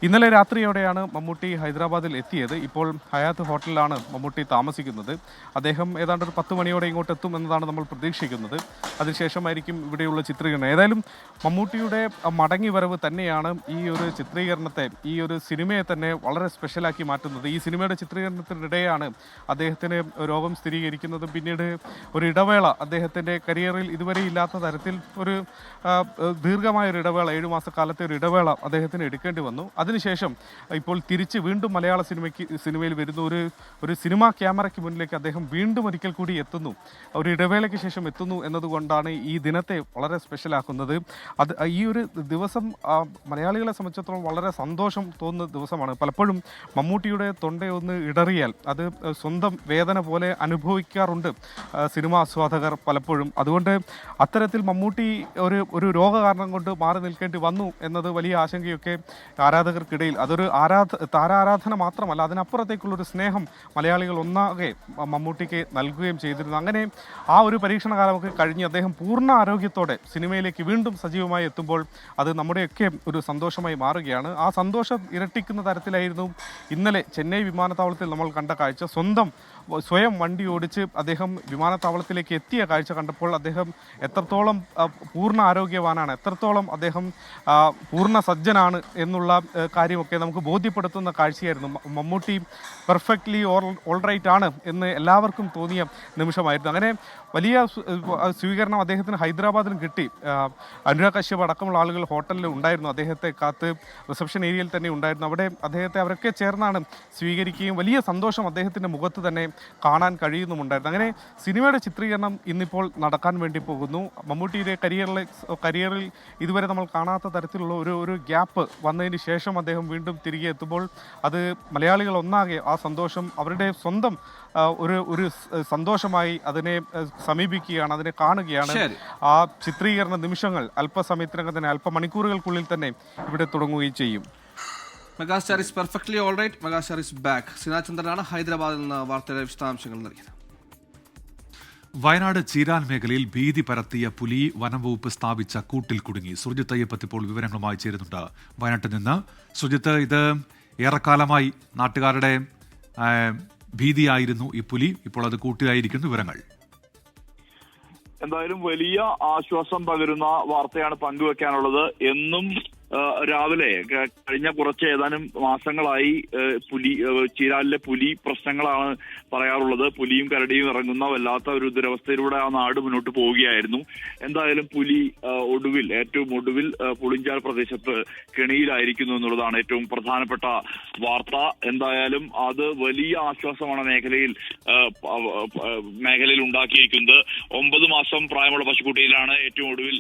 ഇന്നലെ രാത്രിയോടെയാണ് മമ്മൂട്ടി ഹൈദരാബാദിൽ എത്തിയത്. ഇപ്പോൾ ഹയാത്ത് ഹോട്ടലിലാണ് മമ്മൂട്ടി താമസിക്കുന്നത്. അദ്ദേഹം ഏതാണ്ട് ഒരു 10 മണിയോടെ ഇങ്ങോട്ട് എത്തും എന്നതാണ് നമ്മൾ പ്രതീക്ഷിക്കുന്നത്. അതിനുശേഷമായിരിക്കും ഇവിടെയുള്ള ചിത്രീകരണം. ഏതായാലും മമ്മൂട്ടിയുടെ മടങ്ങി വരവ് തന്നെയാണ് ഈ ഒരു ചിത്രീകരണത്തെ, ഈ ഒരു സിനിമയെ തന്നെ വളരെ സ്പെഷ്യലാക്കി മാറ്റുന്നത്. ഈ സിനിമയുടെ ചിത്രീകരണത്തിനിടെയാണ് അദ്ദേഹത്തിന് രോഗം സ്ഥിരീകരിക്കുന്നതും പിന്നീട് ഒരു ഇടവേള അദ്ദേഹത്തിൻ്റെ കരിയറിൽ ഇതുവരെ ഇല്ലാത്ത തരത്തിൽ ഒരു ദീർഘമായൊരു ഇടവേള, 7 മാസക്കാലത്തെ ഒരു ഇടവേള അദ്ദേഹത്തിന് എടുക്കേണ്ടി വന്നു. അതിനുശേഷം ഇപ്പോൾ തിരിച്ച് വീണ്ടും മലയാള സിനിമയിൽ വരുന്ന ഒരു സിനിമാ ക്യാമറയ്ക്ക് മുന്നിലേക്ക് അദ്ദേഹം വീണ്ടും ഒരിക്കൽ കൂടി എത്തുന്നു. ഒരു ഇടവേളയ്ക്ക് ശേഷം എത്തുന്നു എന്നതുകൊണ്ടാണ് ഈ ദിനത്തെ വളരെ സ്പെഷ്യലാക്കുന്നത്. ഈ ഒരു ദിവസം മലയാളികളെ സംബന്ധിച്ചിടത്തോളം വളരെ സന്തോഷം തോന്നുന്ന ദിവസമാണ്. പലപ്പോഴും മമ്മൂട്ടിയുടെ തൊണ്ടയൊന്ന് ഇടറിയാൽ അത് സ്വന്തം വേദന പോലെ അനുഭവിക്കാറുണ്ട് സിനിമാ ആസ്വാദകർ പലപ്പോഴും. അതുകൊണ്ട് അത്തരത്തിൽ മമ്മൂട്ടി ഒരു രോഗകാരണം കൊണ്ട് മാറി നിൽക്കേണ്ടി വന്നു എന്നത് വലിയ ആശങ്കയൊക്കെ ആരാധകർക്കിടയിൽ, അതൊരു താരാരാധന മാത്രമല്ല, അതിനപ്പുറത്തേക്കുള്ളൊരു സ്നേഹം മലയാളികൾ ഒന്നാകെ മമ്മൂട്ടിക്ക് നൽകുകയും ചെയ്തിരുന്നു. അങ്ങനെ ആ ഒരു പരീക്ഷണ കാലമൊക്കെ കഴിഞ്ഞ് അദ്ദേഹം പൂർണ്ണ ആരോഗ്യത്തോടെ സിനിമയിലേക്ക് വീണ്ടും സജീവമായി എത്തുമ്പോൾ അത് നമ്മുടെയൊക്കെ ഒരു സന്തോഷമായി മാറുകയാണ്. ആ സന്തോഷം ഇരട്ടിക്കുന്ന തരത്തിലായിരുന്നു ഇന്നലെ ചെന്നൈ വിമാനത്താവളത്തിൽ നമ്മൾ കണ്ട കാഴ്ച. സ്വയം വണ്ടി ഓടിച്ച് അദ്ദേഹം വിമാനത്താവളത്തിലേക്ക് എത്തിയ കാഴ്ച കണ്ടപ്പോൾ അദ്ദേഹം എത്രത്തോളം പൂർണ്ണ ആരോഗ്യവാനാണ്, എത്രത്തോളം അദ്ദേഹം പൂർണ്ണ സജ്ജനാണ് എന്നുള്ള കാര്യമൊക്കെ നമുക്ക് ബോധ്യപ്പെടുത്തുന്ന കാഴ്ചയായിരുന്നു. മമ്മൂട്ടി പെർഫെക്റ്റ്ലി ഓൾറൈറ്റ് ആണ് എന്ന് എല്ലാവർക്കും തോന്നിയ നിമിഷമായിരുന്നു. അങ്ങനെ വലിയ സ്വീകരണം അദ്ദേഹത്തിന് ഹൈദരാബാദിലും കിട്ടി. അനുരാഗ് കശ്യപ് അടക്കമുള്ള ആളുകൾ ഹോട്ടലിൽ ഉണ്ടായിരുന്നു, അദ്ദേഹത്തെ കാത്ത് റിസപ്ഷൻ ഏരിയയിൽ തന്നെ ഉണ്ടായിരുന്നു. അവിടെ അദ്ദേഹത്തെ അവരൊക്കെ ചേർന്നാണ് സ്വീകരിക്കുകയും വലിയ സന്തോഷം അദ്ദേഹത്തിൻ്റെ മുഖത്ത് തന്നെ കാണാൻ കഴിയുന്നുമുണ്ടായിരുന്നു. അങ്ങനെ സിനിമയുടെ ചിത്രീകരണം ഇന്നിപ്പോൾ നടക്കാൻ വേണ്ടി പോകുന്നു. മമ്മൂട്ടിയുടെ കരിയറിൽ ഇതുവരെ നമ്മൾ കാണാത്ത തരത്തിലുള്ള ഒരു ഗ്യാപ്പ് വന്നതിന് ശേഷം അദ്ദേഹം വീണ്ടും തിരികെ എത്തുമ്പോൾ അത് മലയാളികൾ ഒന്നാകെ ആ സന്തോഷം അവരുടെ സ്വന്തം ഒരു സന്തോഷമായി അതിനെ സമീപിക്കുകയാണ്, അതിനെ കാണുകയാണ്. ആ ചിത്രീകരണ നിമിഷങ്ങൾ അല്പസമയത്തിനകം തന്നെ, അല്പമണിക്കൂറുകൾക്കുള്ളിൽ തന്നെ ഇവിടെ തുടങ്ങുകയും ചെയ്യും. Megastar is perfectly alright. Megastar is back. സിനാചന്ദ്രനാണ് ഹൈദരാബാദിൽ നിന്ന് വാർത്തയുടെ വിശദാംശങ്ങൾ നൽകിയത്. വയനാട് ചീരാൻ മേഖലയിൽ ഭീതി പരത്തിയ പുലി വനംവകുപ്പ് സ്ഥാപിച്ച കൂട്ടിൽ കുടുങ്ങി. സുർജിത്ത് അയ്യപ്പത്ത് ഇപ്പോൾ വിവരങ്ങളുമായി ചേരുന്നുണ്ട് വയനാട്ടിൽ നിന്ന്. സുർജിത്ത്, ഇത് ഏറെക്കാലമായി നാട്ടുകാരുടെ ഭീതിയായിരുന്നു ഈ പുലി, ഇപ്പോൾ അത് കൂട്ടിലായിരിക്കുന്നു. വിവരങ്ങൾ എന്തായാലും വലിയ ആശ്വാസം പകരുന്ന വാർത്തയാണ് പങ്കുവെക്കാനുള്ളത്. എന്നും രാവിലെ കഴിഞ്ഞ ഏതാനും മാസങ്ങളായി ചീരാലിലെ പുലി പ്രശ്നങ്ങളാണ് പറയാറുള്ളത്. പുലിയും കരടിയും ഇറങ്ങുന്ന വല്ലാത്ത ഒരു ദുരവസ്ഥയിലൂടെ ആ നാട് മുന്നോട്ട് പോവുകയായിരുന്നു. എന്തായാലും പുലി ഏറ്റവും ഒടുവിൽ പുളിഞ്ചാൽ പ്രദേശത്ത് കെണിയിലായിരിക്കുന്നു എന്നുള്ളതാണ് ഏറ്റവും പ്രധാനപ്പെട്ട വാർത്ത. എന്തായാലും അത് വലിയ ആശ്വാസമാണ് മേഖലയിൽ ഉണ്ടാക്കിയിരിക്കുന്നത്. 9 മാസം പ്രായമുള്ള പശുക്കുട്ടിയിലാണ് ഏറ്റവും ഒടുവിൽ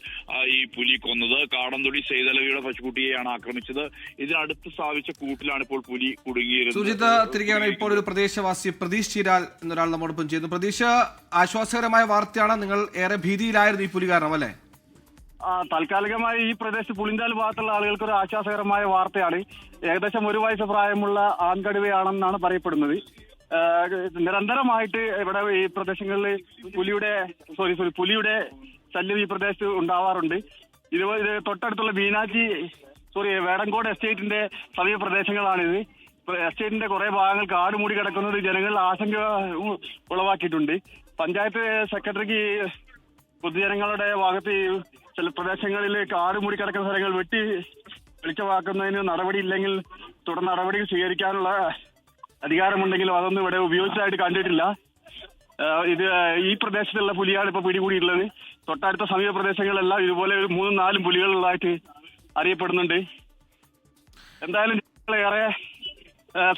ഈ പുലി കൊന്നത്. കാടന്തൊടി സെയ്തലവിയുടെ പശുക്കുട്ടിയെയാണ് ആക്രമിച്ചത്. ഇതിനടുത്ത് സ്ഥാപിച്ച കൂട്ടിലാണ് ഇപ്പോൾ പുലി കുടുങ്ങിയിരുന്നത്. സുജിത്ത് തിരികെയാണ്. ഇപ്പോൾ ഒരു പ്രദേശവാസി പ്രതീഷ് ചീരാൽ എന്നൊരാൾ നമ്മോടൊപ്പം ചെയ്യുന്നു. പ്രതീഷ്, ആശ്വാസകരമായ വാർത്തയാണ്. നിങ്ങൾ ഏറെ ഭീതിയിലായിരുന്നു ഈ പുലി കാരണം, അല്ലേ? താൽക്കാലികമായി ഈ പ്രദേശത്ത് പുളിഞ്ചാൽ ഭാഗത്തുള്ള ആളുകൾക്ക് ഒരു ആശ്വാസകരമായ വാർത്തയാണ്. ഏകദേശം 1 വയസ്സ് പ്രായമുള്ള ആൺകടുവയാണെന്നാണ് പറയപ്പെടുന്നത്. നിരന്തരമായിട്ട് ഇവിടെ ഈ പ്രദേശങ്ങളിൽ പുലിയുടെ ശല്യം ഈ പ്രദേശത്ത് ഉണ്ടാവാറുണ്ട്. ഇത് തൊട്ടടുത്തുള്ള വേടങ്കോട് എസ്റ്റേറ്റിന്റെ സമീപ പ്രദേശങ്ങളാണിത്. എസ്റ്റേറ്റിന്റെ കുറെ ഭാഗങ്ങൾ കാട് മൂടി കിടക്കുന്നത് ജനങ്ങളിൽ ആശങ്ക ഉളവാക്കിയിട്ടുണ്ട്. പഞ്ചായത്ത് സെക്രട്ടറിക്ക് പൊതുജനങ്ങളുടെ ഭാഗത്ത് ചില പ്രദേശങ്ങളിൽ കാട് മൂടി കിടക്കുന്ന സ്ഥലങ്ങൾ വെളിച്ചമാക്കുന്നതിന് നടപടിയില്ലെങ്കിൽ തുടർ നടപടികൾ സ്വീകരിക്കാനുള്ള അധികാരമുണ്ടെങ്കിലും അതൊന്നും ഇവിടെ ഉപയോഗിച്ചതായിട്ട് കണ്ടിട്ടില്ല. ഈ പ്രദേശത്തുള്ള പുലിയാണ് ഇപ്പൊ പിടികൂടിയിട്ടുള്ളത്. തൊട്ടടുത്ത സമീപ പ്രദേശങ്ങളെല്ലാം ഇതുപോലെ 3-4 പുലികളുള്ളതായിട്ട് അറിയപ്പെടുന്നുണ്ട്. എന്തായാലും ഏറെ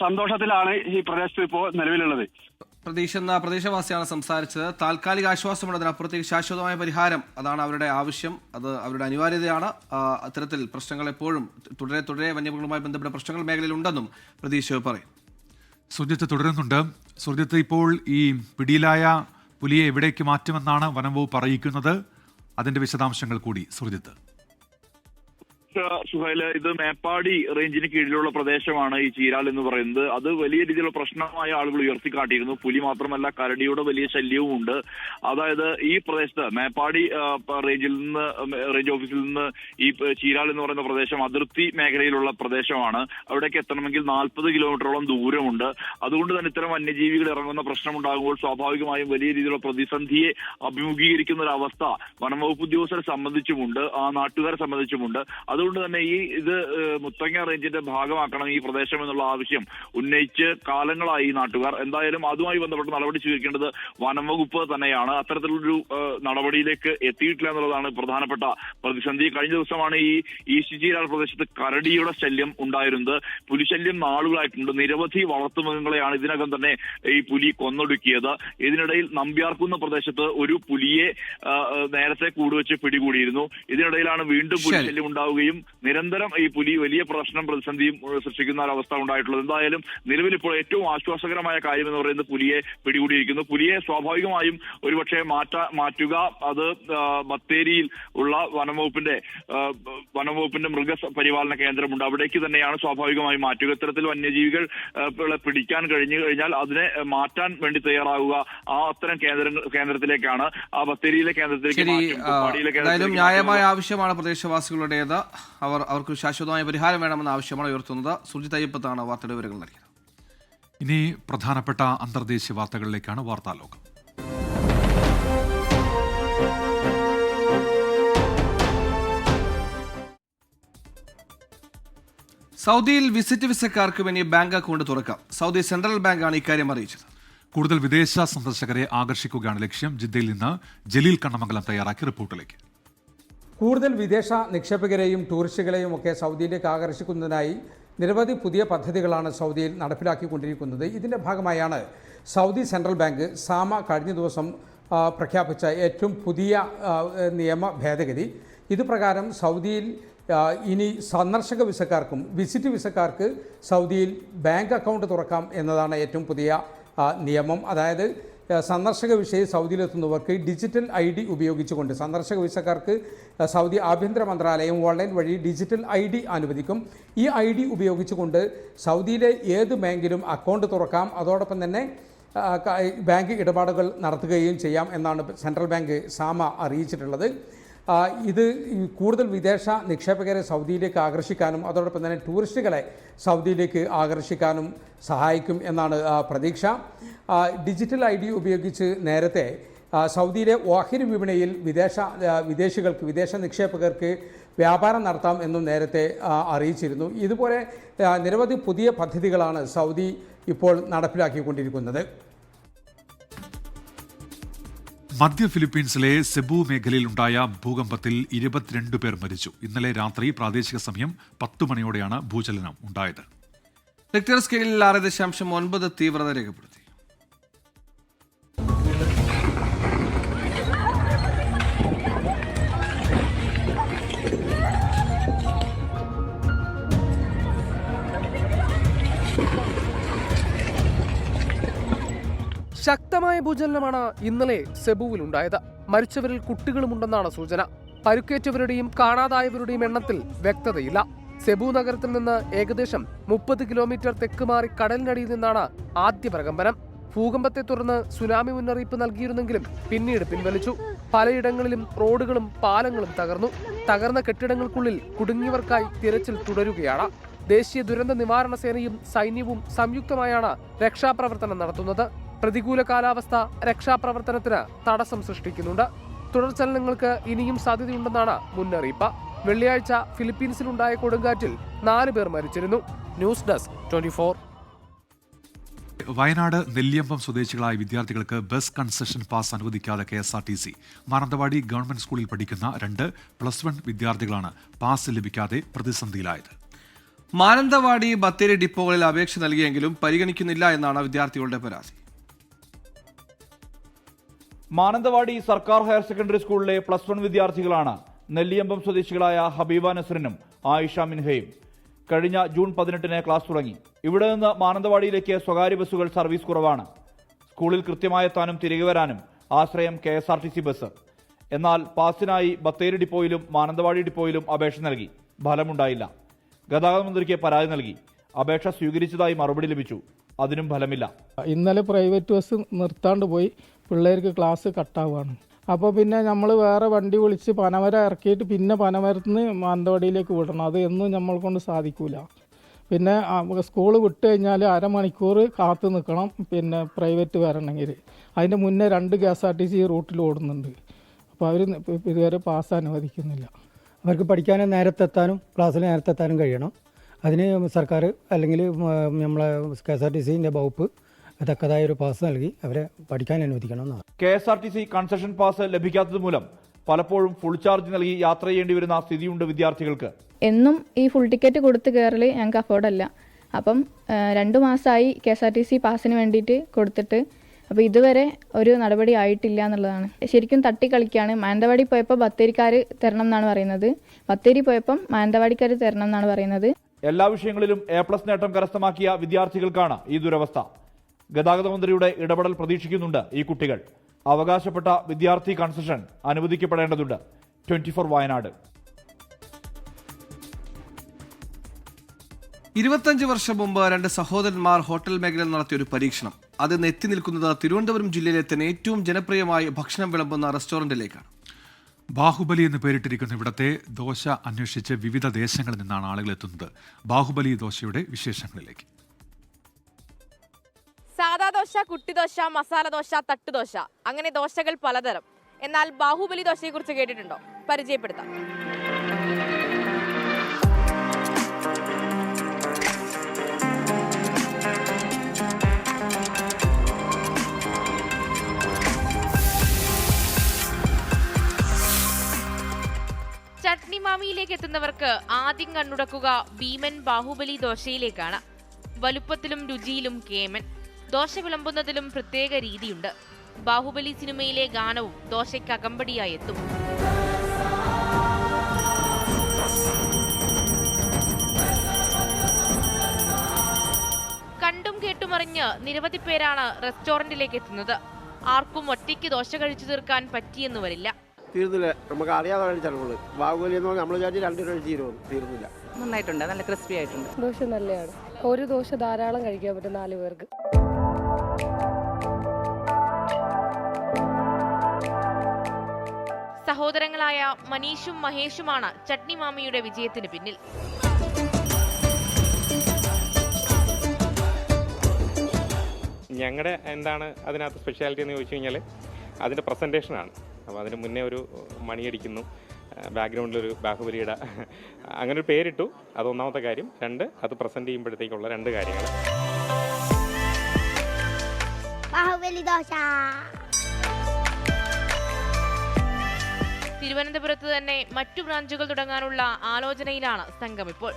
സന്തോഷത്തിലാണ് ഈ പ്രദേശത്ത് ഇപ്പോൾ നിലവിലുള്ളത്. പ്രതീക്ഷ എന്ന പ്രദേശവാസിയാണ് സംസാരിച്ചത്. താൽക്കാലിക ആശ്വാസമുണ്ട്, അതിനപ്പുറത്തേക്ക് ശാശ്വതമായ പരിഹാരം, അതാണ് അവരുടെ ആവശ്യം, അത് അവരുടെ അനിവാര്യതയാണ്. അത്തരത്തിൽ പ്രശ്നങ്ങൾ എപ്പോഴും തുടരെ വന്യമൃഗങ്ങളുമായി ബന്ധപ്പെട്ട പ്രശ്നങ്ങൾ മേഖലയിൽ ഉണ്ടെന്നും പ്രതീക്ഷ പറയും. സുർജിത്ത് തുടരുന്നുണ്ട്. സുർജിത്ത്, ഇപ്പോൾ ഈ പിടിയിലായ പുലിയെ എവിടേക്ക് മാറ്റുമെന്നാണ് വനം വകുപ്പ് അറിയിക്കുന്നത്? അതിന്റെ വിശദാംശങ്ങൾ കൂടി സുർജിത്ത്. സുഹൈല്, ഇത് മേപ്പാടി റേഞ്ചിന് കീഴിലുള്ള പ്രദേശമാണ് ഈ ചീരാൽ എന്ന് പറയുന്നത്. അത് വലിയ രീതിയിലുള്ള പ്രശ്നമായ ആളുകൾ ഉയർത്തിക്കാട്ടിയിരുന്നു. പുലി മാത്രമല്ല, കരടിയുടെ വലിയ ശല്യവും ഉണ്ട്. അതായത് ഈ പ്രദേശത്ത് മേപ്പാടി റേഞ്ച് ഓഫീസിൽ നിന്ന് ഈ ചീരാൽ എന്ന് പറയുന്ന പ്രദേശം അതിർത്തി മേഖലയിലുള്ള പ്രദേശമാണ്. അവിടേക്ക് എത്തണമെങ്കിൽ 40 കിലോമീറ്ററോളം ദൂരമുണ്ട്. അതുകൊണ്ട് തന്നെ ഇത്തരം വന്യജീവികൾ ഇറങ്ങുന്ന പ്രശ്നമുണ്ടാകുമ്പോൾ സ്വാഭാവികമായും വലിയ രീതിയിലുള്ള പ്രതിസന്ധിയെ അഭിമുഖീകരിക്കുന്ന ഒരു അവസ്ഥ വനംവകുപ്പ് ഉദ്യോഗസ്ഥരെ സംബന്ധിച്ചുമുണ്ട്, ആ നാട്ടുകാരെ സംബന്ധിച്ചുമുണ്ട്. അതുകൊണ്ട് തന്നെ ഇത് മുത്തങ്ങ റേഞ്ചിന്റെ ഭാഗമാക്കണം ഈ പ്രദേശം എന്നുള്ള ആവശ്യം ഉന്നയിച്ച് കാലങ്ങളായി ഈ നാട്ടുകാർ. എന്തായാലും അതുമായി ബന്ധപ്പെട്ട് നടപടി സ്വീകരിക്കേണ്ടത് വനംവകുപ്പ് തന്നെയാണ്. അത്തരത്തിലൊരു നടപടിയിലേക്ക് എത്തിയിട്ടില്ല എന്നുള്ളതാണ് പ്രധാനപ്പെട്ട പ്രതിസന്ധി. കഴിഞ്ഞ ദിവസമാണ് ഈ ഈസ്റ്റ് ചീരാൽ പ്രദേശത്ത് കരടിയുടെ ശല്യം ഉണ്ടായിരുന്നത്. പുലിശല്യം നാളുകളായിട്ടുണ്ട്. നിരവധി വളർത്തുമൃഗങ്ങളെയാണ് ഇതിനകം തന്നെ ഈ പുലി കൊന്നൊടുക്കിയത്. ഇതിനിടയിൽ നമ്പ്യാർകുന്ന പ്രദേശത്ത് ഒരു പുലിയെ നേരത്തെ കൂടുവെച്ച് പിടികൂടിയിരുന്നു. ഇതിനിടയിലാണ് വീണ്ടും പുലിശല്യം ഉണ്ടാവുകയും നിരന്തരം ഈ പുലി വലിയ പ്രതിസന്ധിയും സൃഷ്ടിക്കുന്ന ഒരവസ്ഥ ഉണ്ടായിട്ടുള്ളത്. എന്തായാലും നിലവിൽ ഇപ്പോൾ ഏറ്റവും ആശ്വാസകരമായ കാര്യം എന്ന് പറയുന്നത് പുലിയെ പിടികൂടിയിരിക്കുന്നു. പുലിയെ സ്വാഭാവികമായും ഒരുപക്ഷെ മാറ്റുക അത് ബത്തേരിയിൽ ഉള്ള വനംവകുപ്പിന്റെ മൃഗപരിപാലന കേന്ദ്രമുണ്ട്, അവിടേക്ക് തന്നെയാണ് സ്വാഭാവികമായും മാറ്റുക. ഇത്തരത്തിൽ വന്യജീവികൾ പിടിക്കാൻ കഴിഞ്ഞു കഴിഞ്ഞാൽ അതിനെ മാറ്റാൻ വേണ്ടി തയ്യാറാവുക അത്തരം കേന്ദ്രത്തിലേക്കാണ്, ആ ബത്തേരിയിലെ കേന്ദ്രത്തിലേക്ക്. എന്തായാലും ന്യായമായ ആവശ്യമാണ് പ്രദേശവാസികളുടേത്. അവർക്ക് ശാശ്വതമായ പരിഹാരം വേണമെന്ന ആവശ്യമാണ് ഉയർത്തുന്നത്. സുർജിത് അയ്യപ്പത്താണ് വാർത്തയുടെ വിവരങ്ങൾ നൽകിയത്. ഇനി പ്രധാനപ്പെട്ട അന്തർദേശീയ വാർത്തകളിലേക്കാണ് വാർത്താലോകം. സൗദിയിൽ വിസിറ്റ് വിസക്കാർക്ക് വേണ്ടി ബാങ്ക് അക്കൗണ്ട് തുറക്കാം. സൗദി സെൻട്രൽ ബാങ്കാണ് ഇക്കാര്യം അറിയിച്ചത്. കൂടുതൽ വിദേശ സന്ദർശകരെ ആകർഷിക്കുകയാണ് ലക്ഷ്യം. ജിദ്ദയിൽ നിന്ന് ജലീൽ കണ്ണമംഗലം തയ്യാറാക്കിയ റിപ്പോർട്ടിലേക്ക്. കൂടുതൽ വിദേശ നിക്ഷേപകരെയും ടൂറിസ്റ്റുകളെയും ഒക്കെ സൗദിയിലേക്ക് ആകർഷിക്കുന്നതിനായി നിരവധി പുതിയ പദ്ധതികളാണ് സൗദിയിൽ നടപ്പിലാക്കിക്കൊണ്ടിരിക്കുന്നത്. ഇതിൻ്റെ ഭാഗമായാണ് സൗദി സെൻട്രൽ ബാങ്ക് സാമ കഴിഞ്ഞ ദിവസം പ്രഖ്യാപിച്ച ഏറ്റവും പുതിയ നിയമ ഭേദഗതി. ഇത് പ്രകാരം സൗദിയിൽ ഇനി സന്ദർശക വിസക്കാർക്കും വിസിറ്റ് വിസക്കാർക്ക് സൗദിയിൽ ബാങ്ക് അക്കൗണ്ട് തുറക്കാം എന്നതാണ് ഏറ്റവും പുതിയ നിയമം. അതായത് സന്ദർശക വിസയിൽ സൗദിയിലെത്തുന്നവർക്ക് ഡിജിറ്റൽ ID ഉപയോഗിച്ചുകൊണ്ട് സന്ദർശക വിസക്കാർക്ക് സൗദി ആഭ്യന്തര മന്ത്രാലയം ഓൺലൈൻ വഴി ഡിജിറ്റൽ ID അനുവദിക്കും. ഈ ID ഉപയോഗിച്ചുകൊണ്ട് സൗദിയിലെ ഏത് ബാങ്കിലും അക്കൗണ്ട് തുറക്കാം. അതോടൊപ്പം തന്നെ ബാങ്ക് ഇടപാടുകൾ നടത്തുകയും ചെയ്യാം എന്നാണ് സെൻട്രൽ ബാങ്ക് സാമ അറിയിച്ചിട്ടുള്ളത്. ഇത് കൂടുതൽ വിദേശ നിക്ഷേപകരെ സൗദിയിലേക്ക് ആകർഷിക്കാനും അതോടൊപ്പം തന്നെ ടൂറിസ്റ്റുകളെ സൗദിയിലേക്ക് ആകർഷിക്കാനും സഹായിക്കും എന്നാണ് പ്രതീക്ഷ. ഡിജിറ്റൽ ID ഉപയോഗിച്ച് നേരത്തെ സൗദിയിലെ ഓഹരി വിപണിയിൽ വിദേശ നിക്ഷേപകർക്ക് വ്യാപാരം നടത്താം എന്നും നേരത്തെ അറിയിച്ചിരുന്നു. ഇതുപോലെ നിരവധി പുതിയ പദ്ധതികളാണ് സൗദി ഇപ്പോൾ നടപ്പിലാക്കിക്കൊണ്ടിരിക്കുന്നത്. മധ്യ ഫിലിപ്പീൻസിലെ സെബു മേഖലയിലുണ്ടായ ഭൂകമ്പത്തിൽ 22 പേർ മരിച്ചു. ഇന്നലെ രാത്രി പ്രാദേശിക സമയം 10 മണിയോടെയാണ് ഭൂചലനം ഉണ്ടായത്. റിക്ടർ സ്കെയിലിൽ 6.9 തീവ്രത രേഖപ്പെടുത്തി. ശക്തമായ ഭൂചലനമാണ് ഇന്നലെ സെബുവിലുണ്ടായത്. മരിച്ചവരിൽ കുട്ടികളുമുണ്ടെന്നാണ് സൂചന. പരുക്കേറ്റവരുടെയും കാണാതായവരുടെയും എണ്ണത്തിൽ വ്യക്തതയില്ല. സെബു നഗരത്തിൽ നിന്ന് ഏകദേശം 30 കിലോമീറ്റർ തെക്ക് മാറി കടലിനടിയിൽ നിന്നാണ് ആദ്യ പ്രകമ്പനം. ഭൂകമ്പത്തെ തുടർന്ന് സുനാമി മുന്നറിയിപ്പ് നൽകിയിരുന്നെങ്കിലും പിന്നീട് പിൻവലിച്ചു. പലയിടങ്ങളിലും റോഡുകളും പാലങ്ങളും തകർന്നു. തകർന്ന കെട്ടിടങ്ങൾക്കുള്ളിൽ കുടുങ്ങിയവർക്കായി തിരച്ചിൽ തുടരുകയാണ്. ദേശീയ ദുരന്ത നിവാരണ സേനയും സൈന്യവും സംയുക്തമായാണ് രക്ഷാപ്രവർത്തനം നടത്തുന്നത്. പ്രതികൂല കാലാവസ്ഥ രക്ഷാപ്രവർത്തനത്തിന് തടസ്സം സൃഷ്ടിക്കുന്നുണ്ട്. തുടർചലനങ്ങൾക്ക് ഇനിയും സാധ്യതയുണ്ടെന്നാണ് മുന്നറിയിപ്പ്. വെള്ളിയാഴ്ച ഫിലിപ്പീൻസിലുണ്ടായ കൊടുങ്കാറ്റിൽ 4 പേർ മരിച്ചിരുന്നു. News desk 24. വയനാട് നെല്ലിയമ്പം സ്വദേശികളായ വിദ്യാർത്ഥികൾക്ക് ബസ് കൺസെഷൻ പാസ് അനുവദിക്കാതെ KSRTC. മാനന്തവാടി ഗവൺമെന്റ് സ്കൂളിൽ പഠിക്കുന്ന 2 +1 വിദ്യാർത്ഥികളാണ് പാസ് ലഭിക്കാതെ പ്രതിസന്ധിയിലായത്. മാനന്തവാടി ബത്തേരി ഡിപ്പോകളിൽ അപേക്ഷ നൽകിയെങ്കിലും പരിഗണിക്കുന്നില്ല എന്നാണ് വിദ്യാർത്ഥികളുടെ പരാതി. മാനന്തവാടി സർക്കാർ ഹയർ സെക്കൻഡറി സ്കൂളിലെ +1 വിദ്യാർത്ഥികളാണ് നെല്ലിയമ്പം സ്വദേശികളായ ഹബീബ നസറിനും ആയിഷ മിൻഹയും. കഴിഞ്ഞ ജൂൺ 18-ന് ക്ലാസ് തുടങ്ങി. ഇവിടെ നിന്ന് മാനന്തവാടിയിലേക്ക് സ്വകാര്യ ബസ്സുകൾ സർവീസ് കുറവാണ്. സ്കൂളിൽ കൃത്യമായെത്താനും തിരികെ വരാനും ആശ്രയം KSRTC ബസ്. എന്നാൽ പാസിനായി ബത്തേരി ഡിപ്പോയിലും മാനന്തവാടി ഡിപ്പോയിലും അപേക്ഷ നൽകി. ഫലമുണ്ടായില്ല. ഗതാഗത മന്ത്രിക്ക് പരാതി നൽകി. അപേക്ഷ സ്വീകരിച്ചതായി മറുപടി ലഭിച്ചു. അതിനും ഫലമില്ല. ഇന്നലെ പ്രൈവറ്റ് ബസ് നിർത്താണ്ട് പോയി, പിള്ളേർക്ക് ക്ലാസ് കട്ടാവുകയാണ്. അപ്പോൾ പിന്നെ നമ്മൾ വേറെ വണ്ടി വിളിച്ച് പനമര ഇറക്കിയിട്ട് പിന്നെ പനമരത്ത് നിന്ന് മാനന്തവാടിയിലേക്ക് വിടണം. അത് എന്നും നമ്മൾ കൊണ്ട് സാധിക്കില്ല. പിന്നെ സ്കൂൾ വിട്ട് കഴിഞ്ഞാൽ അരമണിക്കൂർ കാത്തു നിൽക്കണം, പിന്നെ പ്രൈവറ്റ് വരണമെങ്കിൽ. അതിൻ്റെ മുന്നേ 2 KSRTC റൂട്ടിൽ ഓടുന്നുണ്ട്. അപ്പോൾ അവർ ഇതുവരെ പാസ് അനുവദിക്കുന്നില്ല. അവർക്ക് പഠിക്കാൻ നേരത്തെത്താനും ക്ലാസ്സിൽ നേരത്തെത്താനും കഴിയണം. അതിന് സർക്കാർ അല്ലെങ്കിൽ നമ്മളെ KSRTCൻ്റെ വകുപ്പ് തക്കതായ ഒരു പാസ് നൽകി അവരെ പഠിക്കാൻ അനുവദിക്കണം എന്നാണ്. KSRTC കൺസെഷൻ പാസ് ലഭിക്കാത്തത് മൂലം പലപ്പോഴും ഫുൾ ചാർജ് നൽകി യാത്ര ചെയ്യേണ്ടി വരുന്ന സ്ഥിതിയുണ്ട് വിദ്യാർത്ഥികൾക്ക്. എന്നും ഈ ഫുൾ ടിക്കറ്റ് കൊടുത്ത് കയറൽ ഞങ്ങൾക്ക് അഫോർഡല്ല. അപ്പം 2 മാസമായി KSRTC പാസിന് വേണ്ടിയിട്ട് കൊടുത്തിട്ട്, അപ്പോൾ ഇതുവരെ ഒരു നടപടി ആയിട്ടില്ല എന്നുള്ളതാണ്. ശരിക്കും തട്ടിക്കളിക്കുകയാണ്. മാനന്തവാടി പോയപ്പോൾ ബത്തേരിക്കാർ തരണം എന്നാണ് പറയുന്നത്, ബത്തേരി പോയപ്പം മാനന്തവാടിക്കാർ തരണം എന്നാണ് പറയുന്നത്. എല്ലാ വിഷയങ്ങളിലും A+ നേട്ടം കരസ്ഥമാക്കിയ വിദ്യാർത്ഥികൾക്കാണ് ഈ ദുരവസ്ഥ. ഗതാഗത മന്ത്രിയുടെ ഇടപെടൽ പ്രതീക്ഷിക്കുന്നുണ്ട് ഈ കുട്ടികൾ. അവകാശപ്പെട്ട വിദ്യാർത്ഥി കൺസെഷൻ അനുവദിക്കപ്പെടേണ്ടതുണ്ട്. 24 വയനാട്. 25 വർഷം മുമ്പ് 2 സഹോദരന്മാർ ഹോട്ടൽ മേഖലയിൽ നടത്തിയ ഒരു പരീക്ഷണം. അത് എത്തി നിൽക്കുന്നത് തിരുവനന്തപുരം ജില്ലയിലെ തന്നെ ഏറ്റവും ജനപ്രിയമായി ഭക്ഷണം വിളമ്പുന്ന റെസ്റ്റോറന്റിലേക്കാണ്. ബാഹുബലി എന്ന് പേരിട്ടിരിക്കുന്ന ഇവിടത്തെ ദോശ അന്വേഷിച്ച് വിവിധ ദേശങ്ങളിൽ നിന്നാണ് ആളുകൾ എത്തുന്നത്. ബാഹുബലി ദോശയുടെ വിശേഷങ്ങളിലേക്ക്. സാദാ ദോശ, കുട്ടിദോശ, മസാല ദോശ, തട്ടുദോശ, അങ്ങനെ ദോശകൾ പലതരം. എന്നാൽ ബാഹുബലി ദോശയെക്കുറിച്ച് കേട്ടിട്ടുണ്ടോ? പരിചയപ്പെടുത്താം. ചട്നി മാമിയിലേക്ക് എത്തുന്നവർക്ക് ആദ്യം കണ്ണുടക്കുക ഭീമൻ ബാഹുബലി ദോശയിലേക്കാണ്. വലുപ്പത്തിലും രുചിയിലും കേമൻ. ദോശ വിളമ്പുന്നതിലും പ്രത്യേക രീതിയുണ്ട്. ബാഹുബലി സിനിമയിലെ ഗാനവും ദോശയ്ക്ക് അകമ്പടിയായി എത്തും. കണ്ടും കേട്ടുമറിഞ്ഞ് നിരവധി പേരാണ് റെസ്റ്റോറന്റിലേക്ക് എത്തുന്നത്. ആർക്കും ഒറ്റയ്ക്ക് ദോശ കഴിച്ചു തീർക്കാൻ പറ്റിയെന്ന് വരില്ല. തീർന്നില്ല, നമുക്ക് അറിയാതെ ചിലപ്പോൾ ബാഹുബലി എന്ന് പറഞ്ഞാൽ നമ്മൾ വിചാരിച്ച് 2 രൂപ തീർന്നില്ല. നന്നായിട്ടുണ്ട്, നല്ല ക്രിസ്പി ആയിട്ടുണ്ട്. ദോശ നല്ലതാണ്. ഒരു ദോശ ധാരാളം കഴിക്കാൻ പറ്റും 4 പേർക്ക്. സഹോദരങ്ങളായ മനീഷും മഹേഷുമാണ് ചട്നി മാമിയുടെ വിജയത്തിന് പിന്നിൽ. ഞങ്ങളുടെ എന്താണ് അതിനകത്ത് സ്പെഷ്യാലിറ്റി എന്ന് ചോദിച്ചു കഴിഞ്ഞാൽ അതിൻ്റെ പ്രസൻറ്റേഷനാണ്. അപ്പോൾ അതിന് മുന്നേ ഒരു മണിയടിക്കുന്നു, ബാക്ക്ഗ്രൗണ്ടിലൊരു ബാഹുബലിയുടെ അങ്ങനെ ഒരു പേരിട്ടു. അത് ഒന്നാമത്തെ കാര്യം. 2, അത് പ്രസൻറ്റ് ചെയ്യുമ്പോഴത്തേക്കുള്ള 2 കാര്യങ്ങൾ. തിരുവനന്തപുരത്ത് തന്നെ മറ്റു ബ്രാഞ്ചുകൾ തുടങ്ങാനുള്ള ആലോചനയിലാണ് സംഘം ഇപ്പോൾ.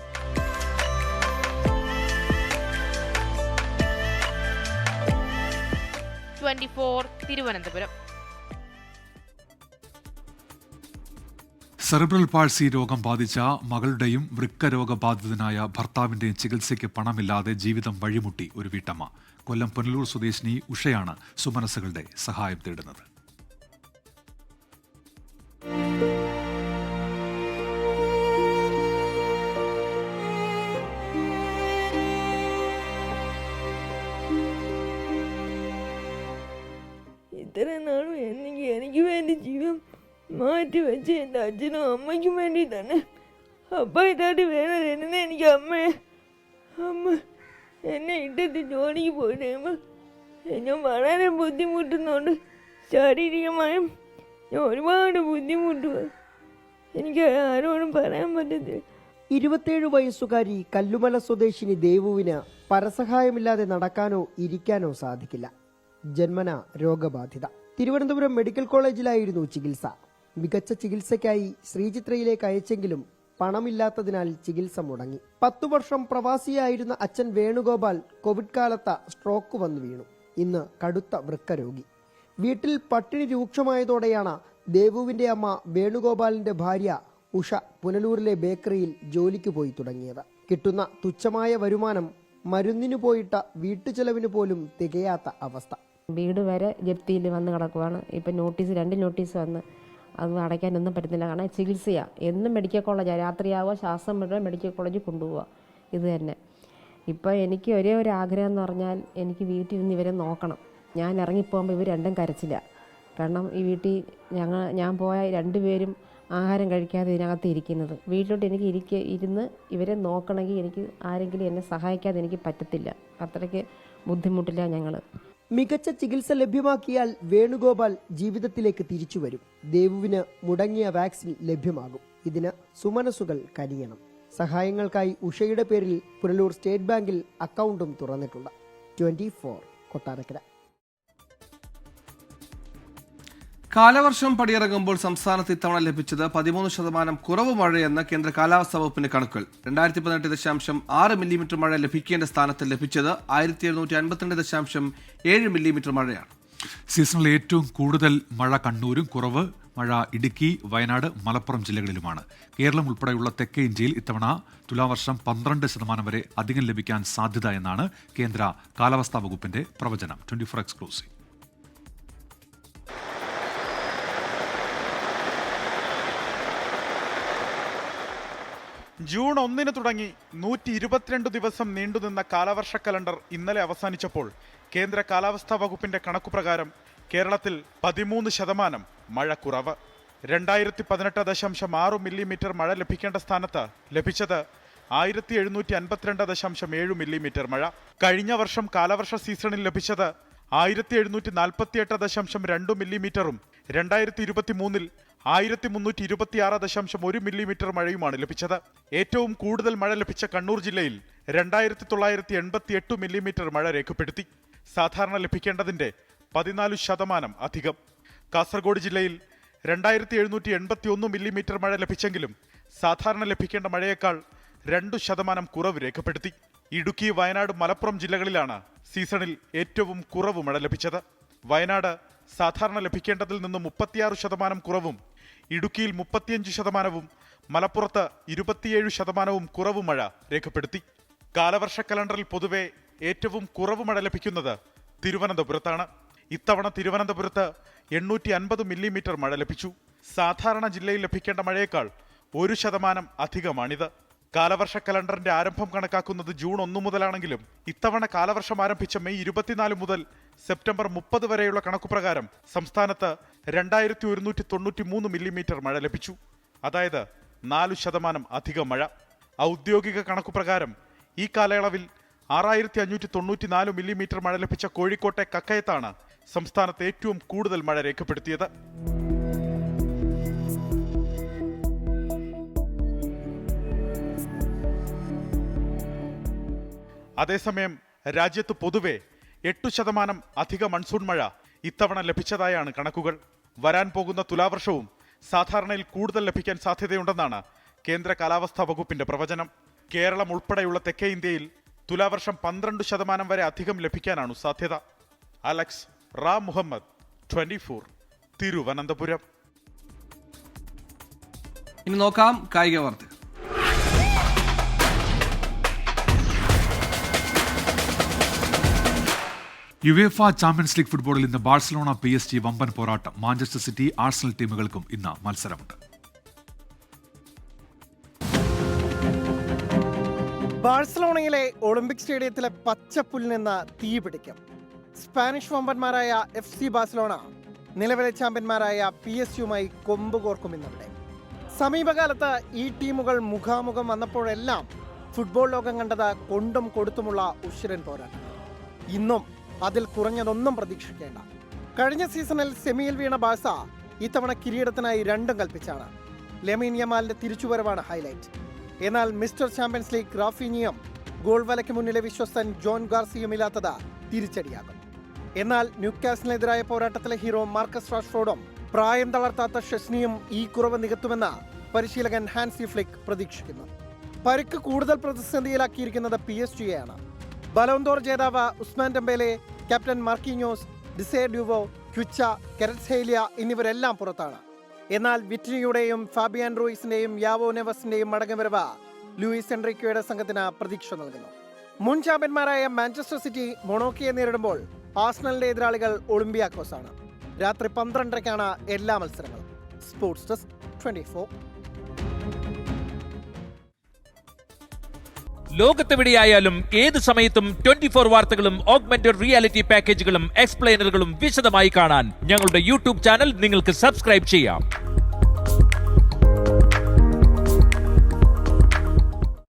തിരുവനന്തപുരം. സെറിബ്രൽ പാൾസി രോഗം ബാധിച്ച മകളുടെയും വൃക്ക രോഗബാധിതനായ ഭർത്താവിന്റെയും ചികിത്സയ്ക്ക് പണമില്ലാതെ ജീവിതം വഴിമുട്ടി ഒരു വീട്ടമ്മ. കൊല്ലം പുനലൂർ സ്വദേശിനി ഉഷയാണ് സുമനസ്സുകളുടെ സഹായം തേടുന്നത്. ഇത്ര നാളും എനിക്ക് വേണ്ടി ജീവൻ മാറ്റി വെച്ച് എൻ്റെ അച്ഛനും അമ്മയ്ക്കും വേണ്ടി തന്നെ. അപ്പം ഇതായിട്ട് വേറെ തന്നെ എനിക്ക് അമ്മ എന്നെ ഇട്ടിട്ട് ജോലിക്ക് പോയിട്ട് കഴിയുമ്പോൾ ഞാൻ വളരെ ബുദ്ധിമുട്ടുന്നുണ്ട്. ശാരീരികമായും ഞാൻ ഒരുപാട് ബുദ്ധിമുട്ടുക. എനിക്ക് ആരോടും പറയാൻ പറ്റത്തില്ല. 27 വയസ്സുകാരി കല്ലുമല സ്വദേശിനി ദേവുവിന് പരസഹായമില്ലാതെ നടക്കാനോ ഇരിക്കാനോ സാധിക്കില്ല. ജന്മന രോഗബാധിത. തിരുവനന്തപുരം മെഡിക്കൽ കോളേജിലായിരുന്നു ചികിത്സ. മികച്ച ചികിത്സയ്ക്കായി ശ്രീചിത്രയിലേക്ക് അയച്ചെങ്കിലും പണമില്ലാത്തതിനാൽ ചികിത്സ മുടങ്ങി. 10 വർഷം പ്രവാസിയായിരുന്ന അച്ഛൻ വേണുഗോപാൽ കോവിഡ് കാലത്ത് സ്ട്രോക്ക് വന്നു വീണു. ഇന്ന് കടുത്ത വൃക്കരോഗി. വീട്ടിൽ പട്ടിണി രൂക്ഷമായതോടെയാണ് ദേവുവിന്റെ അമ്മ വേണുഗോപാലിന്റെ ഭാര്യ ഉഷ പുനലൂരിലെ ബേക്കറിയിൽ ജോലിക്ക് പോയി തുടങ്ങിയത്. കിട്ടുന്ന തുച്ഛമായ വരുമാനം മരുന്നിനു പോയിട്ട വീട്ടുചെലവിന് പോലും തികയാത്ത അവസ്ഥ. വീട് വരെ ജപ്തിയിൽ വന്ന് കിടക്കുവാണ്. ഇപ്പം 2 നോട്ടീസ് വന്ന് അത് അടയ്ക്കാനൊന്നും പറ്റുന്നില്ല. കാരണം ചികിത്സയാണ് എന്നും മെഡിക്കൽ കോളേജാണ്. രാത്രിയാവുക ശ്വാസം മുഴുവൻ മെഡിക്കൽ കോളേജിൽ കൊണ്ടുപോവുക. ഇത് തന്നെ. ഇപ്പോൾ എനിക്ക് ഒരേ ഒരു ആഗ്രഹം എന്ന് പറഞ്ഞാൽ എനിക്ക് വീട്ടിൽ നിന്ന് ഇവരെ നോക്കണം. ഞാൻ ഇറങ്ങിപ്പോകുമ്പോൾ ഇവർ രണ്ടും കരച്ചില്ല. കാരണം ഈ വീട്ടിൽ ഞാൻ പോയ രണ്ടുപേരും ആഹാരം കഴിക്കാതെ ഇതിനകത്ത് ഇരിക്കുന്നത്. വീട്ടിലോട്ട് എനിക്ക് ഇരുന്ന് ഇവരെ നോക്കണമെങ്കിൽ എനിക്ക് ആരെങ്കിലും എന്നെ സഹായിക്കാതെ എനിക്ക് പറ്റത്തില്ല. അത്രയ്ക്ക് ബുദ്ധിമുട്ടില്ല ഞങ്ങൾ. മികച്ച ചികിത്സ ലഭ്യമാക്കിയാൽ വേണുഗോപാൽ ജീവിതത്തിലേക്ക് തിരിച്ചു വരും. ദേവുവിന് മുടങ്ങിയ വാക്സിൻ ലഭ്യമാകും. ഇതിന് സുമനസുകൾ കനിയണം. സഹായങ്ങൾക്കായി ഉഷയുടെ പേരിൽ പുനലൂർ സ്റ്റേറ്റ് ബാങ്കിൽ അക്കൗണ്ടും തുറന്നിട്ടുണ്ട്. 24 കൊട്ടാരക്കര. കാലവർഷം പടിയിറങ്ങുമ്പോൾ സംസ്ഥാനത്ത് ഇത്തവണ ലഭിച്ചത് 13% കുറവ് മഴയെന്ന് കേന്ദ്ര കാലാവസ്ഥാ വകുപ്പിന്റെ കണക്കുകൾ. 2018.6 മില്ലിമീറ്റർ മഴ ലഭിക്കേണ്ട സ്ഥാനത്ത് ലഭിച്ചത് 1752.7 മില്ലിമീറ്റർ മഴയാണ്. സീസണിൽ ഏറ്റവും കൂടുതൽ മഴ കണ്ണൂരും, കുറവ് മഴ ഇടുക്കി, വയനാട്, മലപ്പുറം ജില്ലകളിലുമാണ്. കേരളം ഉൾപ്പെടെയുള്ള തെക്കേ ഇന്ത്യയിൽ ഇത്തവണ തുലാവർഷം 12% വരെ അധികം ലഭിക്കാൻ സാധ്യത എന്നാണ് കേന്ദ്ര കാലാവസ്ഥാ വകുപ്പിന്റെ പ്രവചനം. 24 എക്സ്ക്ലൂസീവ്. ജൂൺ 1 തുടങ്ങി 122 ദിവസം നീണ്ടുനിന്ന കാലവർഷ കലണ്ടർ ഇന്നലെ അവസാനിച്ചപ്പോൾ കേന്ദ്ര കാലാവസ്ഥാ വകുപ്പിന്റെ കണക്കുപ്രകാരം കേരളത്തിൽ 13% മഴ കുറവ്. 2018.6 മില്ലിമീറ്റർ മഴ ലഭിക്കേണ്ട സ്ഥാനത്ത് ലഭിച്ചത് 1752.7 മില്ലിമീറ്റർ മഴ. കഴിഞ്ഞ വർഷം കാലവർഷ സീസണിൽ ലഭിച്ചത് 1748.2 മില്ലിമീറ്ററും 2023-ൽ 1326.1 മില്ലിമീറ്റർ മഴയുമാണ് ലഭിച്ചത്. ഏറ്റവും കൂടുതൽ മഴ ലഭിച്ച കണ്ണൂർ ജില്ലയിൽ 2988 മില്ലിമീറ്റർ മഴ രേഖപ്പെടുത്തി. സാധാരണ ലഭിക്കേണ്ടതിന്റെ 14% അധികം. കാസർഗോഡ് ജില്ലയിൽ 2781 മില്ലിമീറ്റർ മഴ ലഭിച്ചെങ്കിലും സാധാരണ ലഭിക്കേണ്ട മഴയേക്കാൾ 2% കുറവ് രേഖപ്പെടുത്തി. ഇടുക്കി, വയനാട്, മലപ്പുറം ജില്ലകളിലാണ് സീസണിൽ ഏറ്റവും കുറവ് മഴ ലഭിച്ചത്. വയനാട് സാധാരണ ലഭിക്കേണ്ടതിൽ നിന്ന് 36% കുറവും, ഇടുക്കിയിൽ 35%, മലപ്പുറത്ത് 27% കുറവ് മഴ രേഖപ്പെടുത്തി. കാലവർഷ കലണ്ടറിൽ പൊതുവെ ഏറ്റവും കുറവ് മഴ ലഭിക്കുന്നത് തിരുവനന്തപുരത്താണ്. ഇത്തവണ തിരുവനന്തപുരത്ത് 850 മില്ലിമീറ്റർ മഴ ലഭിച്ചു. സാധാരണ ജില്ലയിൽ ലഭിക്കേണ്ട മഴയേക്കാൾ 1% അധികമാണിത്. കാലവർഷ കലണ്ടറിന്റെ ആരംഭം കണക്കാക്കുന്നത് ജൂൺ 1 മുതലാണെങ്കിലും ഇത്തവണ കാലവർഷം ആരംഭിച്ച മെയ് 24 മുതൽ സെപ്റ്റംബർ 30 വരെയുള്ള കണക്കുപ്രകാരം സംസ്ഥാനത്ത് 2193 മില്ലിമീറ്റർ മഴ ലഭിച്ചു. അതായത് 4% അധികം മഴ. ഔദ്യോഗിക കണക്കുപ്രകാരം ഈ കാലയളവിൽ 6594 മില്ലിമീറ്റർ മഴ ലഭിച്ച കോഴിക്കോട്ടെ കക്കയത്താണ് സംസ്ഥാനത്ത് ഏറ്റവും കൂടുതൽ മഴ രേഖപ്പെടുത്തിയത്. അതേസമയം രാജ്യത്ത് പൊതുവെ 8% അധിക മൺസൂൺ മഴ ഇത്തവണ ലഭിച്ചതായാണ് കണക്കുകൾ. വരാൻ പോകുന്ന തുലാവർഷവും സാധാരണയിൽ കൂടുതൽ ലഭിക്കാൻ സാധ്യതയുണ്ടെന്നാണ് കേന്ദ്ര കാലാവസ്ഥാ വകുപ്പിന്റെ പ്രവചനം. കേരളം ഉൾപ്പെടെയുള്ള തെക്കേ ഇന്ത്യയിൽ തുലാവർഷം 12% വരെ അധികം ലഭിക്കാനാണ് സാധ്യത. അലക്സ് റാം മുഹമ്മദ്, 24, തിരുവനന്തപുരം. ഇനി നോക്കാം കായിക വാർത്തകൾ. യുവേഫ ചാമ്പ്യൻസ് ലീഗ് ഫുട്ബോളിൽ ഇന്ന് ബാഴ്സലോണ PSG വമ്പൻ പോരാട്ടം. മാഞ്ചസ്റ്റർ സിറ്റി, ആഴ്സണൽ ടീമുകൾക്കും ഇന്ന് മത്സരമുണ്ട്. ബാഴ്സലോണയിലെ ഒളിമ്പിക് സ്റ്റേഡിയത്തിലെ പച്ചപ്പുല്ലിൽ നിന്ന് തീ പിടിക്കും. സ്പാനിഷ് വമ്പന്മാരായ FC ബാഴ്സലോണ നിലവിലെ ചാമ്പ്യന്മാരായ PSG കൊമ്പ് കോർക്കും ഇന്നവിടെ. സമീപകാലത്ത് ഈ ടീമുകൾ മുഖാമുഖം വന്നപ്പോഴെല്ലാം ഫുട്ബോൾ ലോകം കണ്ടത് കൊണ്ടും കൊടുത്തുമുള്ള ഉശിരൻ പോരാട്ടം. ഇന്നും അതിൽ കുറഞ്ഞതൊന്നും പ്രതീക്ഷിക്കേണ്ട. കഴിഞ്ഞ സീസണിൽ സെമിയിൽ വീണ ബാഴ്സ ഇത്തവണ കിരീടത്തിനായി രണ്ടും കൽപ്പിച്ചാണ്. ലെമീൻ യമാലിന്റെ തിരിച്ചുവരവാണ് ഹൈലൈറ്റ്. എന്നാൽ മിസ്റ്റർ ചാമ്പ്യൻസ് ലീഗ് റാഫീനിയും ഗോൾ വലയ്ക്ക് മുന്നിലെ വിശ്വസ്തൻ ജോൺ ഗാർസിയും ഇല്ലാത്തത് തിരിച്ചടിയാകും. എന്നാൽ ന്യൂക്കാസിനെതിരായ പോരാട്ടത്തിലെ ഹീറോ മാർക്കസ് റാഷ്ഫോർഡും പ്രായം തളർത്താത്ത ഷെസ്നിയും ഈ കുറവ് നികത്തുമെന്ന് പരിശീലകൻ ഹാൻസി ഫ്ലിക്ക് പ്രതീക്ഷിക്കുന്നു. പരിക്ക് കൂടുതൽ പ്രതിസന്ധിയിലാക്കിയിരിക്കുന്നത് PSG-യാണ്. ബലോന്തോർ ജേതാവ് Ousmane Dembele, captain Marquinhos, Desire Doue, Kvicha, Kvaratskhelia എന്നിവരെല്ലാം പുറത്താണ്. എന്നാൽ വിറ്റ്നിയുടെയും ഫാബിയാൻ റൂയിസിന്റെയും യാവോ നെവസിന്റെയും മടങ്ങുവരവ് ലൂയിസ് എൻറിക്കോയുടെ സംഘത്തിന് പ്രതീക്ഷ നൽകുന്നു. മുൻ ചാമ്പ്യന്മാരായ മാഞ്ചസ്റ്റർ സിറ്റി മൊണോക്കയെ നേരിടുമ്പോൾ ആഴ്സണലിന്റെ എതിരാളികൾ ഒളിമ്പിയാക്കോസ് ആണ്. രാത്രി 12:30-ക്കാണ് എല്ലാ മത്സരങ്ങളും. Sports desk 24. ലോകത്തെവിടെയായാലും ഏത് സമയത്തും 24 വാർത്തകളും ഓഗ്മെന്റഡ് റിയാലിറ്റി പാക്കേജുകളും എക്സ്പ്ലെയിനറുകളും വിശദമായി കാണാൻ ഞങ്ങളുടെ യൂട്യൂബ് ചാനൽ നിങ്ങൾക്ക് സബ്സ്ക്രൈബ് ചെയ്യാം.